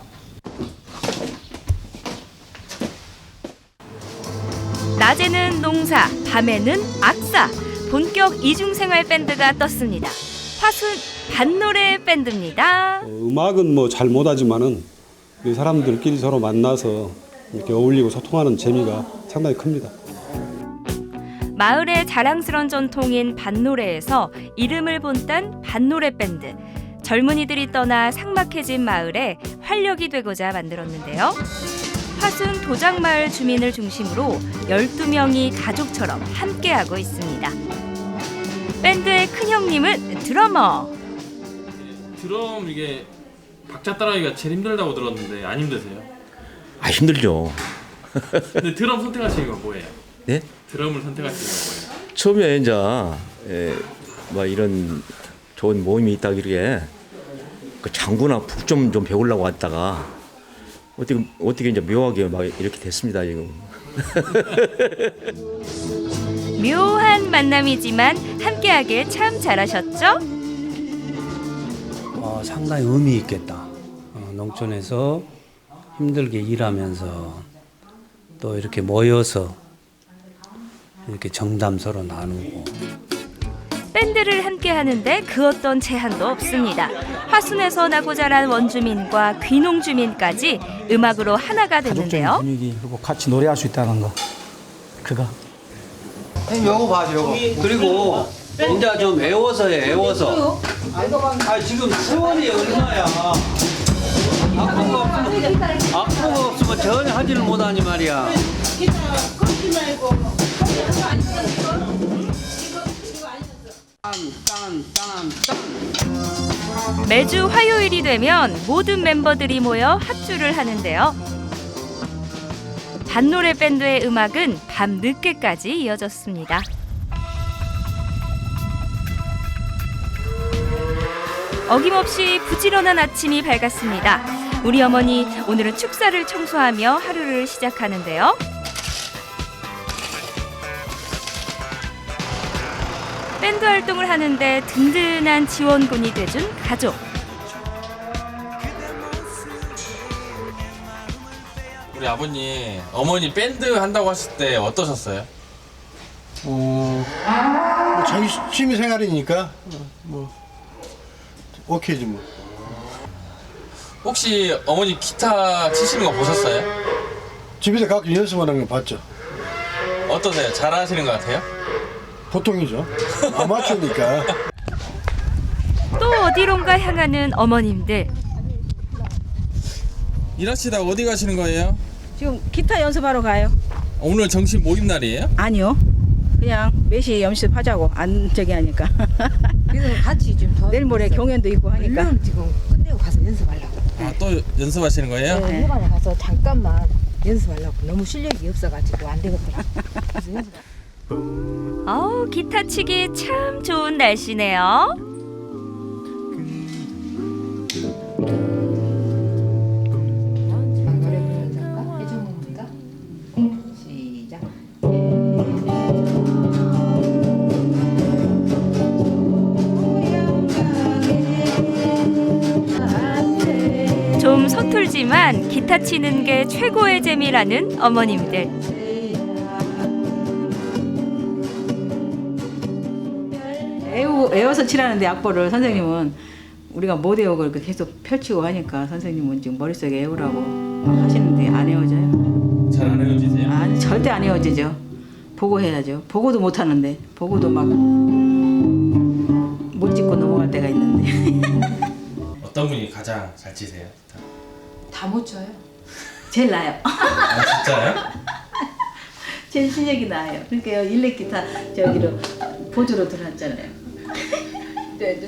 낮에는 농사, 밤에는 악사. 본격 이중생활 밴드가 떴습니다. 화순 반노래 밴드입니다. 음악은 뭐 잘 못하지만은 이 사람들끼리 서로 만나서 이렇게 어울리고 소통하는 재미가 상당히 큽니다. 마을의 자랑스런 전통인 반노래에서 이름을 본딴 반노래 밴드. 젊은이들이 떠나 삭막해진 마을에 활력이 되고자 만들었는데요. 화순 도장마을 주민을 중심으로 12명이 가족처럼 함께하고 있습니다. 밴드의 큰형님은 드러머. 드럼 이게 박자 따라하기가 제일 힘들다고 들었는데 안 힘드세요? 아 힘들죠. 근데 드럼 선택하시는 건 뭐예요? 네? 드럼을 선택하시는 건 뭐예요? 처음에 이제 뭐 이런 좋은 모임이 있다 그러게 그 장구나 북 좀 배우려고 왔다가 어떻게 이제 묘하게 막 이렇게 됐습니다 지금. 묘한 만남이지만 함께하길 참 잘하셨죠? 상당히 의미 있겠다. 농촌에서 힘들게 일하면서 또 이렇게 모여서 이렇게 정담 서로 나누고. 밴드를 함께 하는데 그 어떤 제한도 없습니다. 화순에서 나고 자란 원주민과 귀농 주민까지 음악으로 하나가 됐는데요. 분위기 그리고 같이 노래할 수 있다는 거 그거. 형님 요거 봐 요거. 그리고 이제 좀 애워서 해 애워서. 아 지금 세월이 얼마야. 악보가 없으면 전혀 하지를 못하니 말이야. 매주 화요일이 되면 모든 멤버들이 모여 합주를 하는데요. 반노래 밴드의 음악은 밤 늦게까지 이어졌습니다. 어김없이 부지런한 아침이 밝았습니다. 우리 어머니 오늘은 축사를 청소하며 하루를 시작하는데요. 밴드 활동을 하는데 든든한 지원군이 돼준 가족. 우리 아버님, 어머니 밴드 한다고 하실 때 어떠셨어요? 뭐 자기 취미 생활이니까 뭐 오케이지 뭐. 혹시 어머니 기타 치시는 거 보셨어요? 집에서 가끔 연습하는 거 봤죠. 어떠세요? 잘하시는 것 같아요? 보통이죠. 아마추어니까. 또 어디론가 향하는 어머님들. 일하시다 어디 가시는 거예요? 지금 기타 연습하러 가요. 오늘 정식 모임 날이에요? 아니요. 그냥 몇시 연습하자고 안 저기 하니까. 그래서 같이 좀 더. 내일 모레 경연도 있고 하니까. 얼른 지금 끝내고 가서 연습하려고. 아, 또 연습하시는 거예요? 네. 일반에 가서 잠깐만 연습하려고. 너무 실력이 없어가지고 안 되겠더라. 그래서 연습. 기타 치기 참 좋은 날씨네요. 노래 부르면서 해줘봅니다. 시작. 좀 서툴지만 하지만 기타 치는 게 최고의 재미라는 어머님들. 애워서 치라는데 악보를 선생님은 우리가 못 외우고 이렇게 계속 펼치고 하니까 선생님은 지금 머릿속에 외우라고 하시는데 안 외워져요. 잘 안 외워지세요? 아니 절대 안 외워지죠. 보고 해야죠. 보고도 못 하는데 보고도 막 못 찍고 넘어갈 때가 있는데. 어떤 분이 가장 잘 치세요? 기타? 다 못 쳐요. 제일 나아요. 아 진짜요? 제일 실력이 나아요. 그러니까 일렉 기타 저기로 보조로 들어왔잖아요.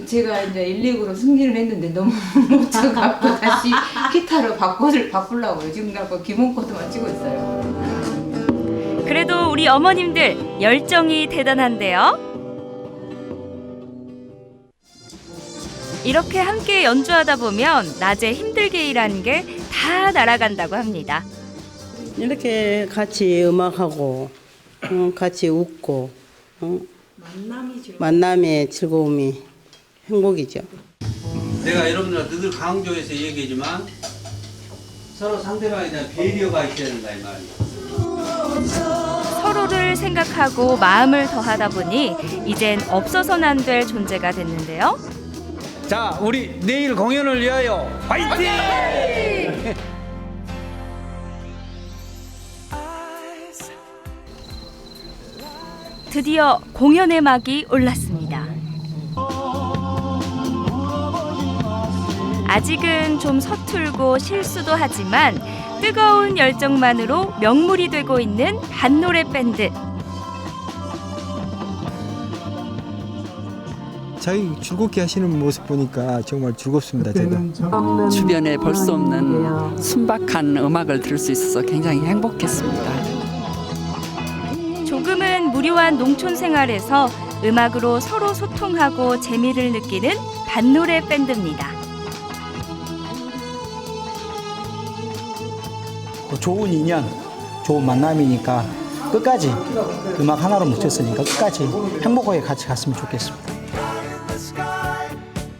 제가 이제 일렉으로 승진을 했는데 너무 못 쳐갖고 다시 기타로 바꾸려고요. 지금 갖고 기본 코드만 치고 있어요. 그래도 우리 어머님들 열정이 대단한데요. 이렇게 함께 연주하다 보면 낮에 힘들게 일하는 게 다 날아간다고 합니다. 이렇게 같이 음악하고 같이 웃고 만남의 즐거움이 행복이죠. 내가 여러분들 늘 강조해서 얘기하지만 서로 상대방에 대한 배려가 있어야 된다 이 말이에요. 서로를 생각하고 마음을 더하다 보니 이젠 없어서는 안 될 존재가 됐는데요. 자, 우리 내일 공연을 위하여 화이팅! 드디어 공연의 막이 올랐습니다. 아직은 좀 서툴고 실수도 하지만 뜨거운 열정만으로 명물이 되고 있는 반노래 밴드. 자기 즐겁게 하시는 모습 보니까 정말 즐겁습니다. 제가 주변에 볼 수 없는 순박한 음악을 들을 수 있어서 굉장히 행복했습니다. 조금은 무료한 농촌 생활에서 음악으로 서로 소통하고 재미를 느끼는 반노래 밴드입니다. 좋은 인연, 좋은 만남이니까 끝까지 음악 하나로 묻혔으니까 끝까지 행복하게 같이 갔으면 좋겠습니다.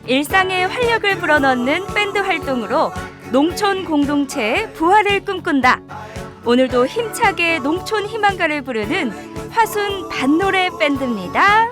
일상에 활력을 불어넣는 밴드 활동으로 농촌 공동체의 부활을 꿈꾼다. 오늘도 힘차게 농촌 희망가를 부르는 화순 반노래 밴드입니다.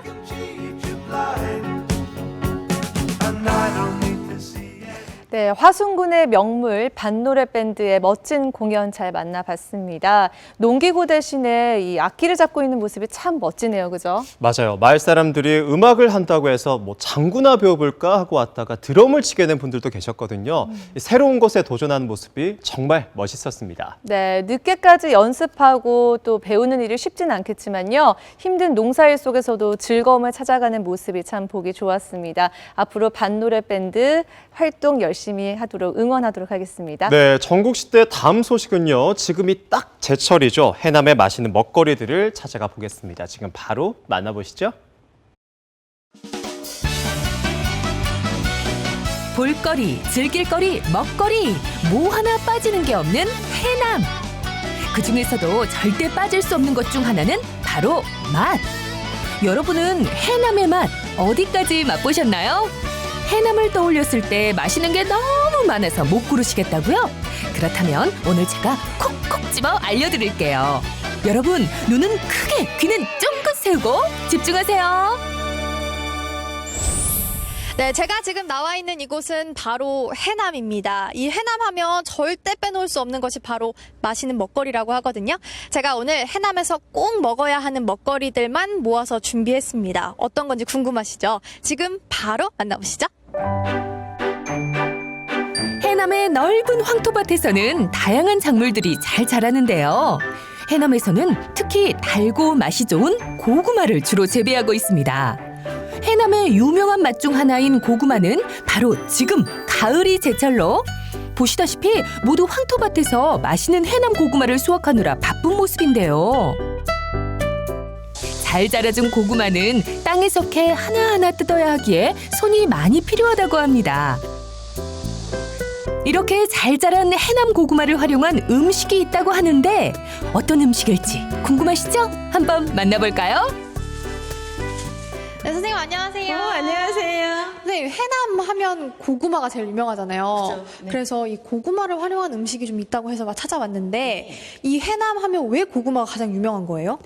네, 화순군의 명물 반노래 밴드의 멋진 공연 잘 만나봤습니다. 농기구 대신에 이 악기를 잡고 있는 모습이 참 멋지네요, 그죠? 맞아요. 마을 사람들이 음악을 한다고 해서 뭐 장구나 배워볼까 하고 왔다가 드럼을 치게 된 분들도 계셨거든요. 새로운 것에 도전하는 모습이 정말 멋있었습니다. 네, 늦게까지 연습하고 또 배우는 일이 쉽진 않겠지만요. 힘든 농사일 속에서도 즐거움을 찾아가는 모습이 참 보기 좋았습니다. 앞으로 반노래 밴드 활동 열심히 하도록 응원하도록 하겠습니다. 네, 전국시대 다음 소식은요. 지금이 딱 제철이죠. 해남의 맛있는 먹거리들을 찾아가 보겠습니다. 지금 바로 만나보시죠. 볼거리, 즐길거리, 먹거리 뭐 하나 빠지는 게 없는 해남. 그중에서도 절대 빠질 수 없는 것 중 하나는 바로 맛. 여러분은 해남의 맛 어디까지 맛보셨나요? 해남을 떠올렸을 때 맛있는 게 너무 많아서 못 고르시겠다고요? 그렇다면 오늘 제가 콕콕 집어 알려드릴게요. 여러분, 눈은 크게, 귀는 쫑긋 세우고 집중하세요. 네, 제가 지금 나와 있는 이곳은 바로 해남입니다. 이 해남하면 절대 빼놓을 수 없는 것이 바로 맛있는 먹거리라고 하거든요. 제가 오늘 해남에서 꼭 먹어야 하는 먹거리들만 모아서 준비했습니다. 어떤 건지 궁금하시죠? 지금 바로 만나보시죠. 해남의 넓은 황토밭에서는 다양한 작물들이 잘 자라는데요. 해남에서는 특히 달고 맛이 좋은 고구마를 주로 재배하고 있습니다. 해남의 유명한 맛 중 하나인 고구마는 바로 지금 가을이 제철로 보시다시피 모두 황토밭에서 맛있는 해남 고구마를 수확하느라 바쁜 모습인데요. 잘 자라준 고구마는 땅에서 캐 하나하나 뜯어야 하기에 손이 많이 필요하다고 합니다. 이렇게 잘 자란 해남 고구마를 활용한 음식이 있다고 하는데 어떤 음식일지 궁금하시죠? 한번 만나볼까요? 네, 선생님 안녕하세요. 안녕하세요. 선생님 해남 하면 고구마가 제일 유명하잖아요. 그렇죠. 네. 그래서 이 고구마를 활용한 음식이 좀 있다고 해서 찾아봤는데 이 해남 하면 왜 고구마가 가장 유명한 거예요?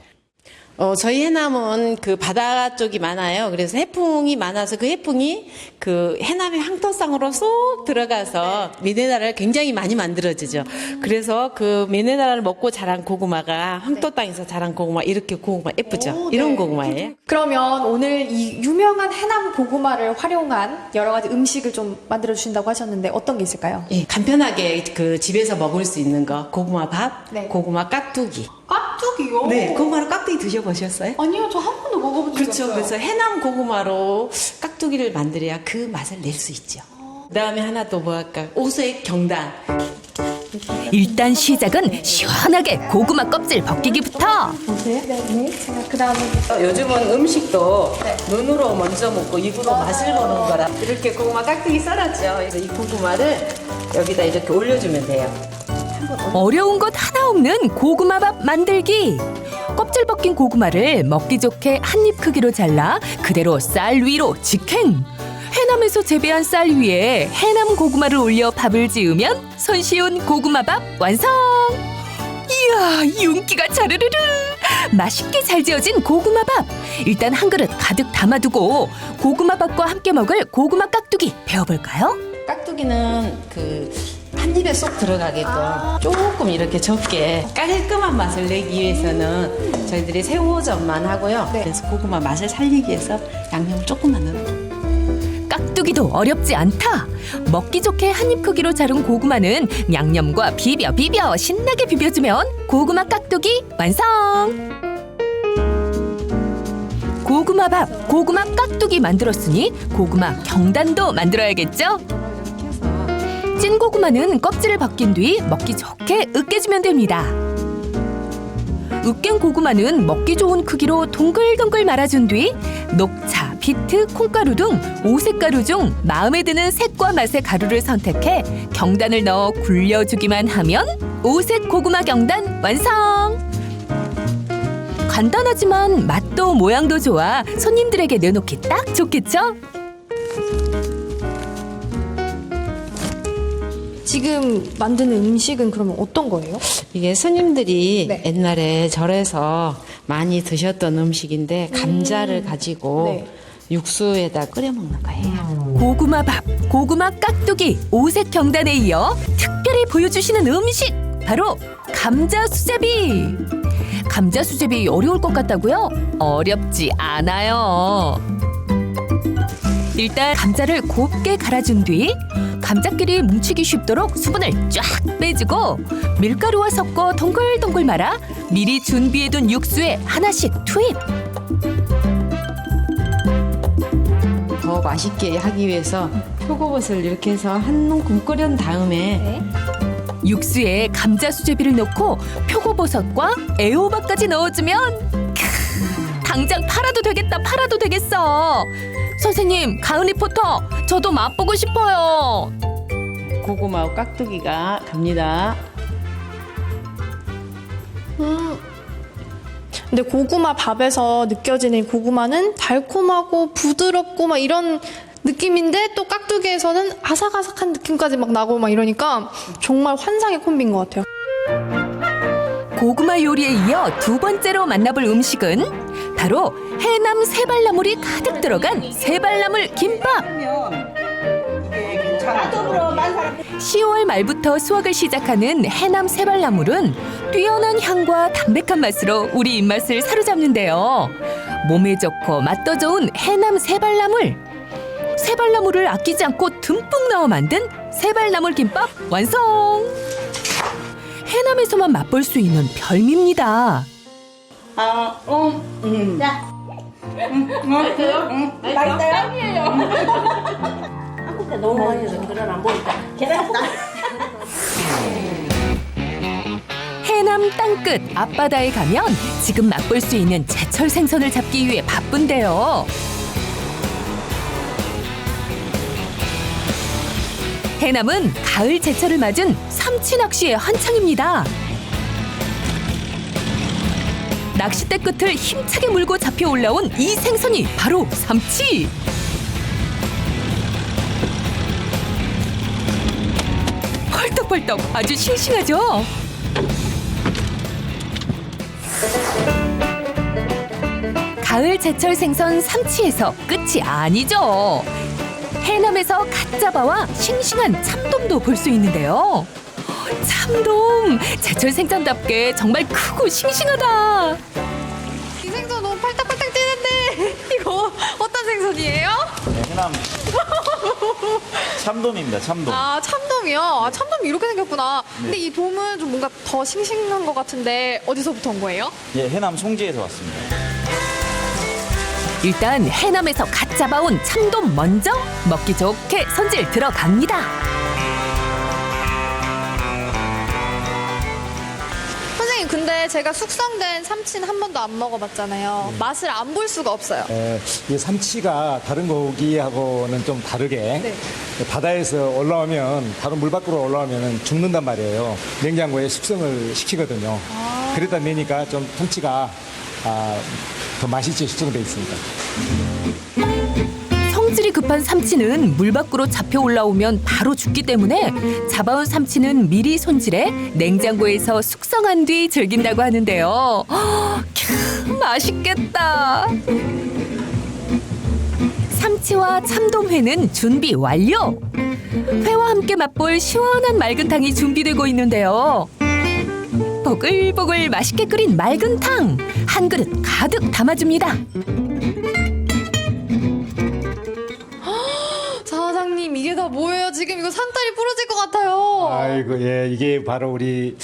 저희 해남은 그 바다 쪽이 많아요. 그래서 해풍이 많아서 그 해풍이 그 해남의 황토상으로 쏙 들어가서 미네랄을 굉장히 많이 만들어지죠. 그래서 그 미네랄을 먹고 자란 고구마가 황토 땅에서 자란 고구마, 이렇게 고구마 예쁘죠? 이런 고구마예요. 그러면 오늘 이 유명한 해남 고구마를 활용한 여러 가지 음식을 좀 만들어 주신다고 하셨는데 어떤 게 있을까요? 예, 간편하게 그 집에서 먹을 수 있는 거, 고구마 밥, 고구마 깍두기. 깍두기요? 네, 고구마로 깍두기 드셔보셨어요? 아니요, 저 한 번도 먹어본 적이 그렇죠. 없어요. 그래서 해남 고구마로 깍두기를 만들어야 그 맛을 낼 수 있죠. 그다음에 하나 또 뭐 할까? 오색 경단. 일단 시작은 시원하게 고구마 껍질 벗기기부터. 네. 제가 그 다음에 요즘은 음식도 눈으로 먼저 먹고 입으로 맛을 보는 거라 이렇게 고구마 깍두기 썰었죠. 그래서 이 고구마를 여기다 이렇게 올려주면 돼요. 어려운 것 하나 없는 고구마밥 만들기. 껍질 벗긴 고구마를 먹기 좋게 한 입 크기로 잘라 그대로 쌀 위로 직행. 해남에서 재배한 쌀 위에 해남 고구마를 올려 밥을 지으면 손쉬운 고구마밥 완성. 이야, 윤기가 자르르르. 맛있게 잘 지어진 고구마밥. 일단 한 그릇 가득 담아두고 고구마밥과 함께 먹을 고구마 깍두기 배워볼까요? 깍두기는 그 한 입에 쏙 들어가게끔 조금 이렇게 적게 깔끔한 맛을 내기 위해서는 저희들이 새우젓만 하고요. 그래서 고구마 맛을 살리기 위해서 양념을 조금만 넣어요. 깍두기도 어렵지 않다. 먹기 좋게 한 입 크기로 자른 고구마는 양념과 비벼 신나게 비벼주면 고구마 깍두기 완성. 고구마밥, 고구마 깍두기 만들었으니 고구마 경단도 만들어야겠죠? 찐 고구마는 껍질을 벗긴 뒤 먹기 좋게 으깨주면 됩니다. 으깬 고구마는 먹기 좋은 크기로 동글동글 말아준 뒤 녹차, 비트, 콩가루 등 오색가루 중 마음에 드는 색과 맛의 가루를 선택해 경단을 넣어 굴려주기만 하면 오색 고구마 경단 완성! 간단하지만 맛도 모양도 좋아 손님들에게 내놓기 딱 좋겠죠? 지금 만드는 음식은 그러면 어떤 거예요? 이게 스님들이 옛날에 절에서 많이 드셨던 음식인데 감자를 가지고 육수에다 끓여 먹는 거예요. 고구마밥, 고구마 깍두기, 오색 경단에 이어 특별히 보여주시는 음식 바로 감자 수제비. 감자 수제비 어려울 것 같다고요? 어렵지 않아요. 일단 감자를 곱게 갈아준 뒤 감자끼리 뭉치기 쉽도록 수분을 쫙 빼주고 밀가루와 섞어 동글동글 말아 미리 준비해둔 육수에 하나씩 투입. 더 맛있게 하기 위해서 표고버섯을 이렇게 해서 한 움큼 끓인 다음에 육수에 감자 수제비를 넣고 표고버섯과 애호박까지 넣어주면 당장 팔아도 되겠어. 선생님, 가은 리포터, 저도 맛보고 싶어요. 고구마 깍두기가 갑니다. 근데 고구마 밥에서 느껴지는 고구마는 달콤하고 부드럽고 막 이런 느낌인데 또 깍두기에서는 아삭아삭한 느낌까지 막 나고 막 이러니까 정말 환상의 콤비인 것 같아요. 고구마 요리에 이어 두 번째로 만나볼 음식은 바로 해남 새발나물이 가득 들어간 새발나물 김밥. 10월 말부터 수확을 시작하는 해남 새발나물은 뛰어난 향과 담백한 맛으로 우리 입맛을 사로잡는데요. 몸에 좋고 맛도 좋은 해남 새발나물. 새발나물을 아끼지 않고 듬뿍 넣어 만든 새발나물 김밥 완성! 해남에서만 맛볼 수 있는 별미입니다. 자. 맛있어요? 맛있어요? 한국에 너무 많이 해서 그런 안 보니까 계란다. 해남 땅끝 앞바다에 가면 지금 맛볼 수 있는 제철 생선을 잡기 위해 바쁜데요. 해남은 가을 제철을 맞은 삼치 낚시의 한창입니다. 낚싯대 끝을 힘차게 물고 잡혀 올라온 이 생선이 바로 삼치. 펄떡펄떡 아주 싱싱하죠? 가을 제철 생선 삼치에서 끝이 아니죠. 해남에서 갓 잡아와 싱싱한 참돔도 볼 수 있는데요. 참돔! 제철 생선답게 정말 크고 싱싱하다. 이 생선 너무 팔딱팔딱 뛰는데 이거 어떤 생선이에요? 해남 참돔입니다. 참돔. 아 참돔이요? 아 참돔이 이렇게 생겼구나. 근데 이 돔은 좀 뭔가 더 싱싱한 것 같은데 어디서부터 온 거예요? 예, 해남 송지에서 왔습니다. 일단 해남에서 갓 잡아온 참돔 먼저 먹기 좋게 손질 들어갑니다. 선생님 근데 제가 숙성된 삼치는 한 번도 안 먹어봤잖아요. 맛을 안 볼 수가 없어요. 이 삼치가 다른 고기하고는 좀 다르게 바다에서 올라오면 바로 물 밖으로 올라오면 죽는단 말이에요. 냉장고에 숙성을 시키거든요. 그러다 보니까 좀 삼치가 더 맛있게 숙성되어 있습니다. 성질이 급한 삼치는 물 밖으로 잡혀 올라오면 바로 죽기 때문에 잡아온 삼치는 미리 손질해 냉장고에서 숙성한 뒤 즐긴다고 하는데요. 캬, 맛있겠다. 삼치와 참돔회는 준비 완료. 회와 함께 맛볼 시원한 맑은탕이 준비되고 있는데요. 보글보글 맛있게 끓인 맑은탕 한 그릇 가득 담아줍니다. 사장님 이게 다 뭐예요? 지금 이거 상다리 부러질 것 같아요. 아이고, 예, 이게 바로 우리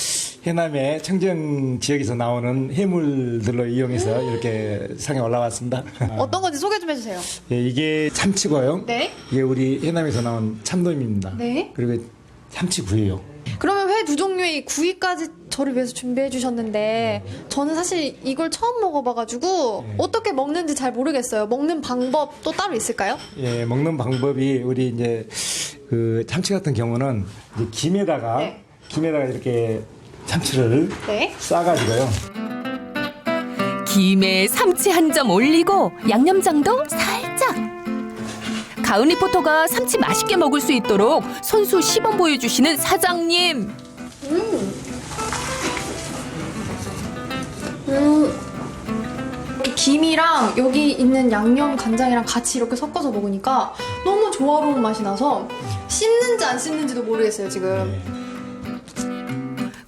해남의 청정 지역에서 나오는 해물들로 이용해서 이렇게 상에 올라왔습니다. 어떤 건지 소개 좀 해주세요. 예, 이게 참치고요. 네. 이게 우리 해남에서 나온 참돔입니다. 네. 그리고 참치구이요. 그러면 회 두 종류의 구이까지 저를 위해서 준비해 주셨는데 저는 사실 이걸 처음 먹어봐가지고 어떻게 먹는지 잘 모르겠어요. 먹는 방법도 따로 있을까요? 예, 먹는 방법이 우리 이제 그 참치 같은 경우는 이제 김에다가 이렇게 참치를 싸가지고요. 김에 삼치 한 점 올리고 양념장도 살짝. 가은 리포터가 삼치 맛있게 먹을 수 있도록 손수 시범 보여주시는 사장님. 김이랑 여기 있는 양념 간장이랑 같이 이렇게 섞어서 먹으니까 너무 조화로운 맛이 나서 씹는지 안 씹는지도 모르겠어요 지금.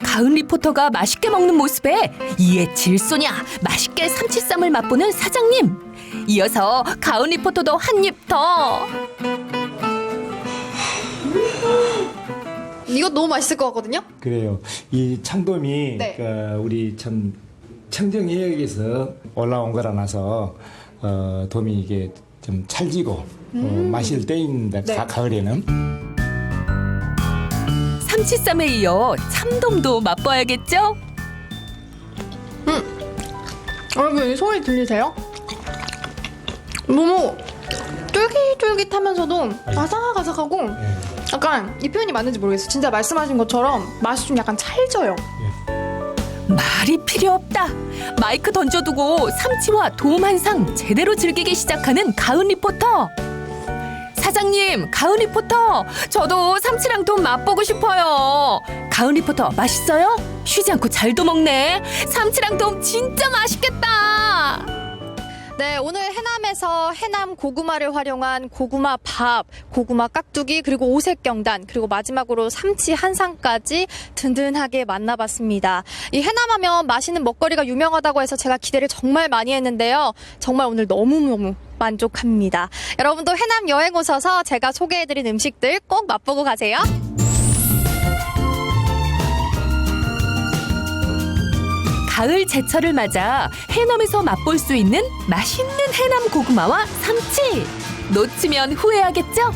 가은 리포터가 맛있게 먹는 모습에 이에 질소냐 맛있게 삼치쌈을 맛보는 사장님. 이어서 가은 리포터도 한 입 더. 이거 너무 맛있을 것 같거든요? 그래요. 이 참돔이 우리 참 청정해역에서 올라온 거라서 돔이 이게 좀 찰지고 맛일 때입니다. 가을에는. 삼치쌈에 이어 참돔도 맛봐야겠죠? 여러분 이 소리 들리세요? 너무 쫄깃쫄깃하면서도 아삭아삭하고 약간 이 표현이 맞는지 모르겠어요. 진짜 말씀하신 것처럼 맛이 좀 약간 찰져요. 말이 필요 없다. 마이크 던져두고 삼치와 돔 한 상 제대로 즐기기 시작하는 가은 리포터. 사장님, 가은 리포터, 저도 삼치랑 돔 맛보고 싶어요. 가은 리포터 맛있어요? 쉬지 않고 잘도 먹네. 삼치랑 돔 진짜 맛있겠다. 네, 오늘 해남에서 해남 고구마를 활용한 고구마 밥, 고구마 깍두기, 그리고 오색경단, 그리고 마지막으로 삼치 한 상까지 든든하게 만나봤습니다. 이 해남하면 맛있는 먹거리가 유명하다고 해서 제가 기대를 정말 많이 했는데요. 정말 오늘 너무너무 만족합니다. 여러분도 해남 여행 오셔서 제가 소개해드린 음식들 꼭 맛보고 가세요. 가을 제철을 맞아 해남에서 맛볼 수 있는 맛있는 해남 고구마와 삼치. 놓치면 후회하겠죠?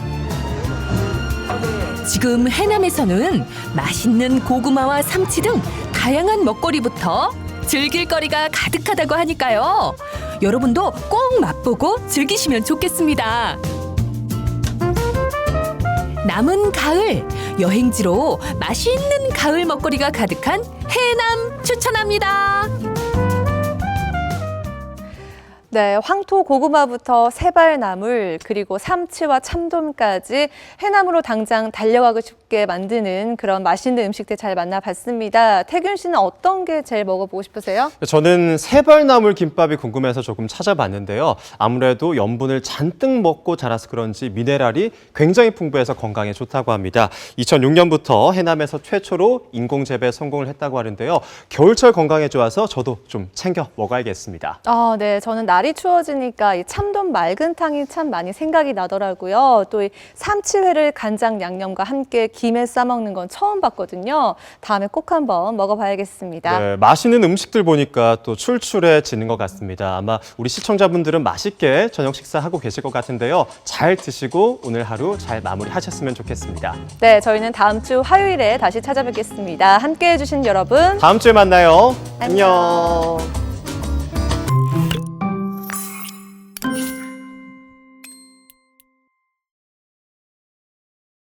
지금 해남에서는 맛있는 고구마와 삼치 등 다양한 먹거리부터 즐길 거리가 가득하다고 하니까요. 여러분도 꼭 맛보고 즐기시면 좋겠습니다. 남은 가을, 여행지로 맛있는 가을 먹거리가 가득한 해남 추천합니다. 네, 황토 고구마부터 세발나물 그리고 삼치와 참돔까지 해남으로 당장 달려가고 싶게 만드는 그런 맛있는 음식들 잘 만나봤습니다. 태균 씨는 어떤 게 제일 먹어보고 싶으세요? 저는 세발나물 김밥이 궁금해서 조금 찾아봤는데요. 아무래도 염분을 잔뜩 먹고 자라서 그런지 미네랄이 굉장히 풍부해서 건강에 좋다고 합니다. 2006년부터 해남에서 최초로 인공재배 성공을 했다고 하는데요. 겨울철 건강에 좋아서 저도 좀 챙겨 먹어야겠습니다. 네, 저는 날이 추워지니까 이 참돔 맑은탕이 참 많이 생각이 나더라고요. 또 이 삼치회를 간장 양념과 함께 김에 싸먹는 건 처음 봤거든요. 다음에 꼭 한번 먹어봐야겠습니다. 네, 맛있는 음식들 보니까 또 출출해지는 것 같습니다. 아마 우리 시청자분들은 맛있게 저녁 식사하고 계실 것 같은데요. 잘 드시고 오늘 하루 잘 마무리하셨으면 좋겠습니다. 네, 저희는 다음 주 화요일에 다시 찾아뵙겠습니다. 함께해 주신 여러분, 다음 주에 만나요. 안녕.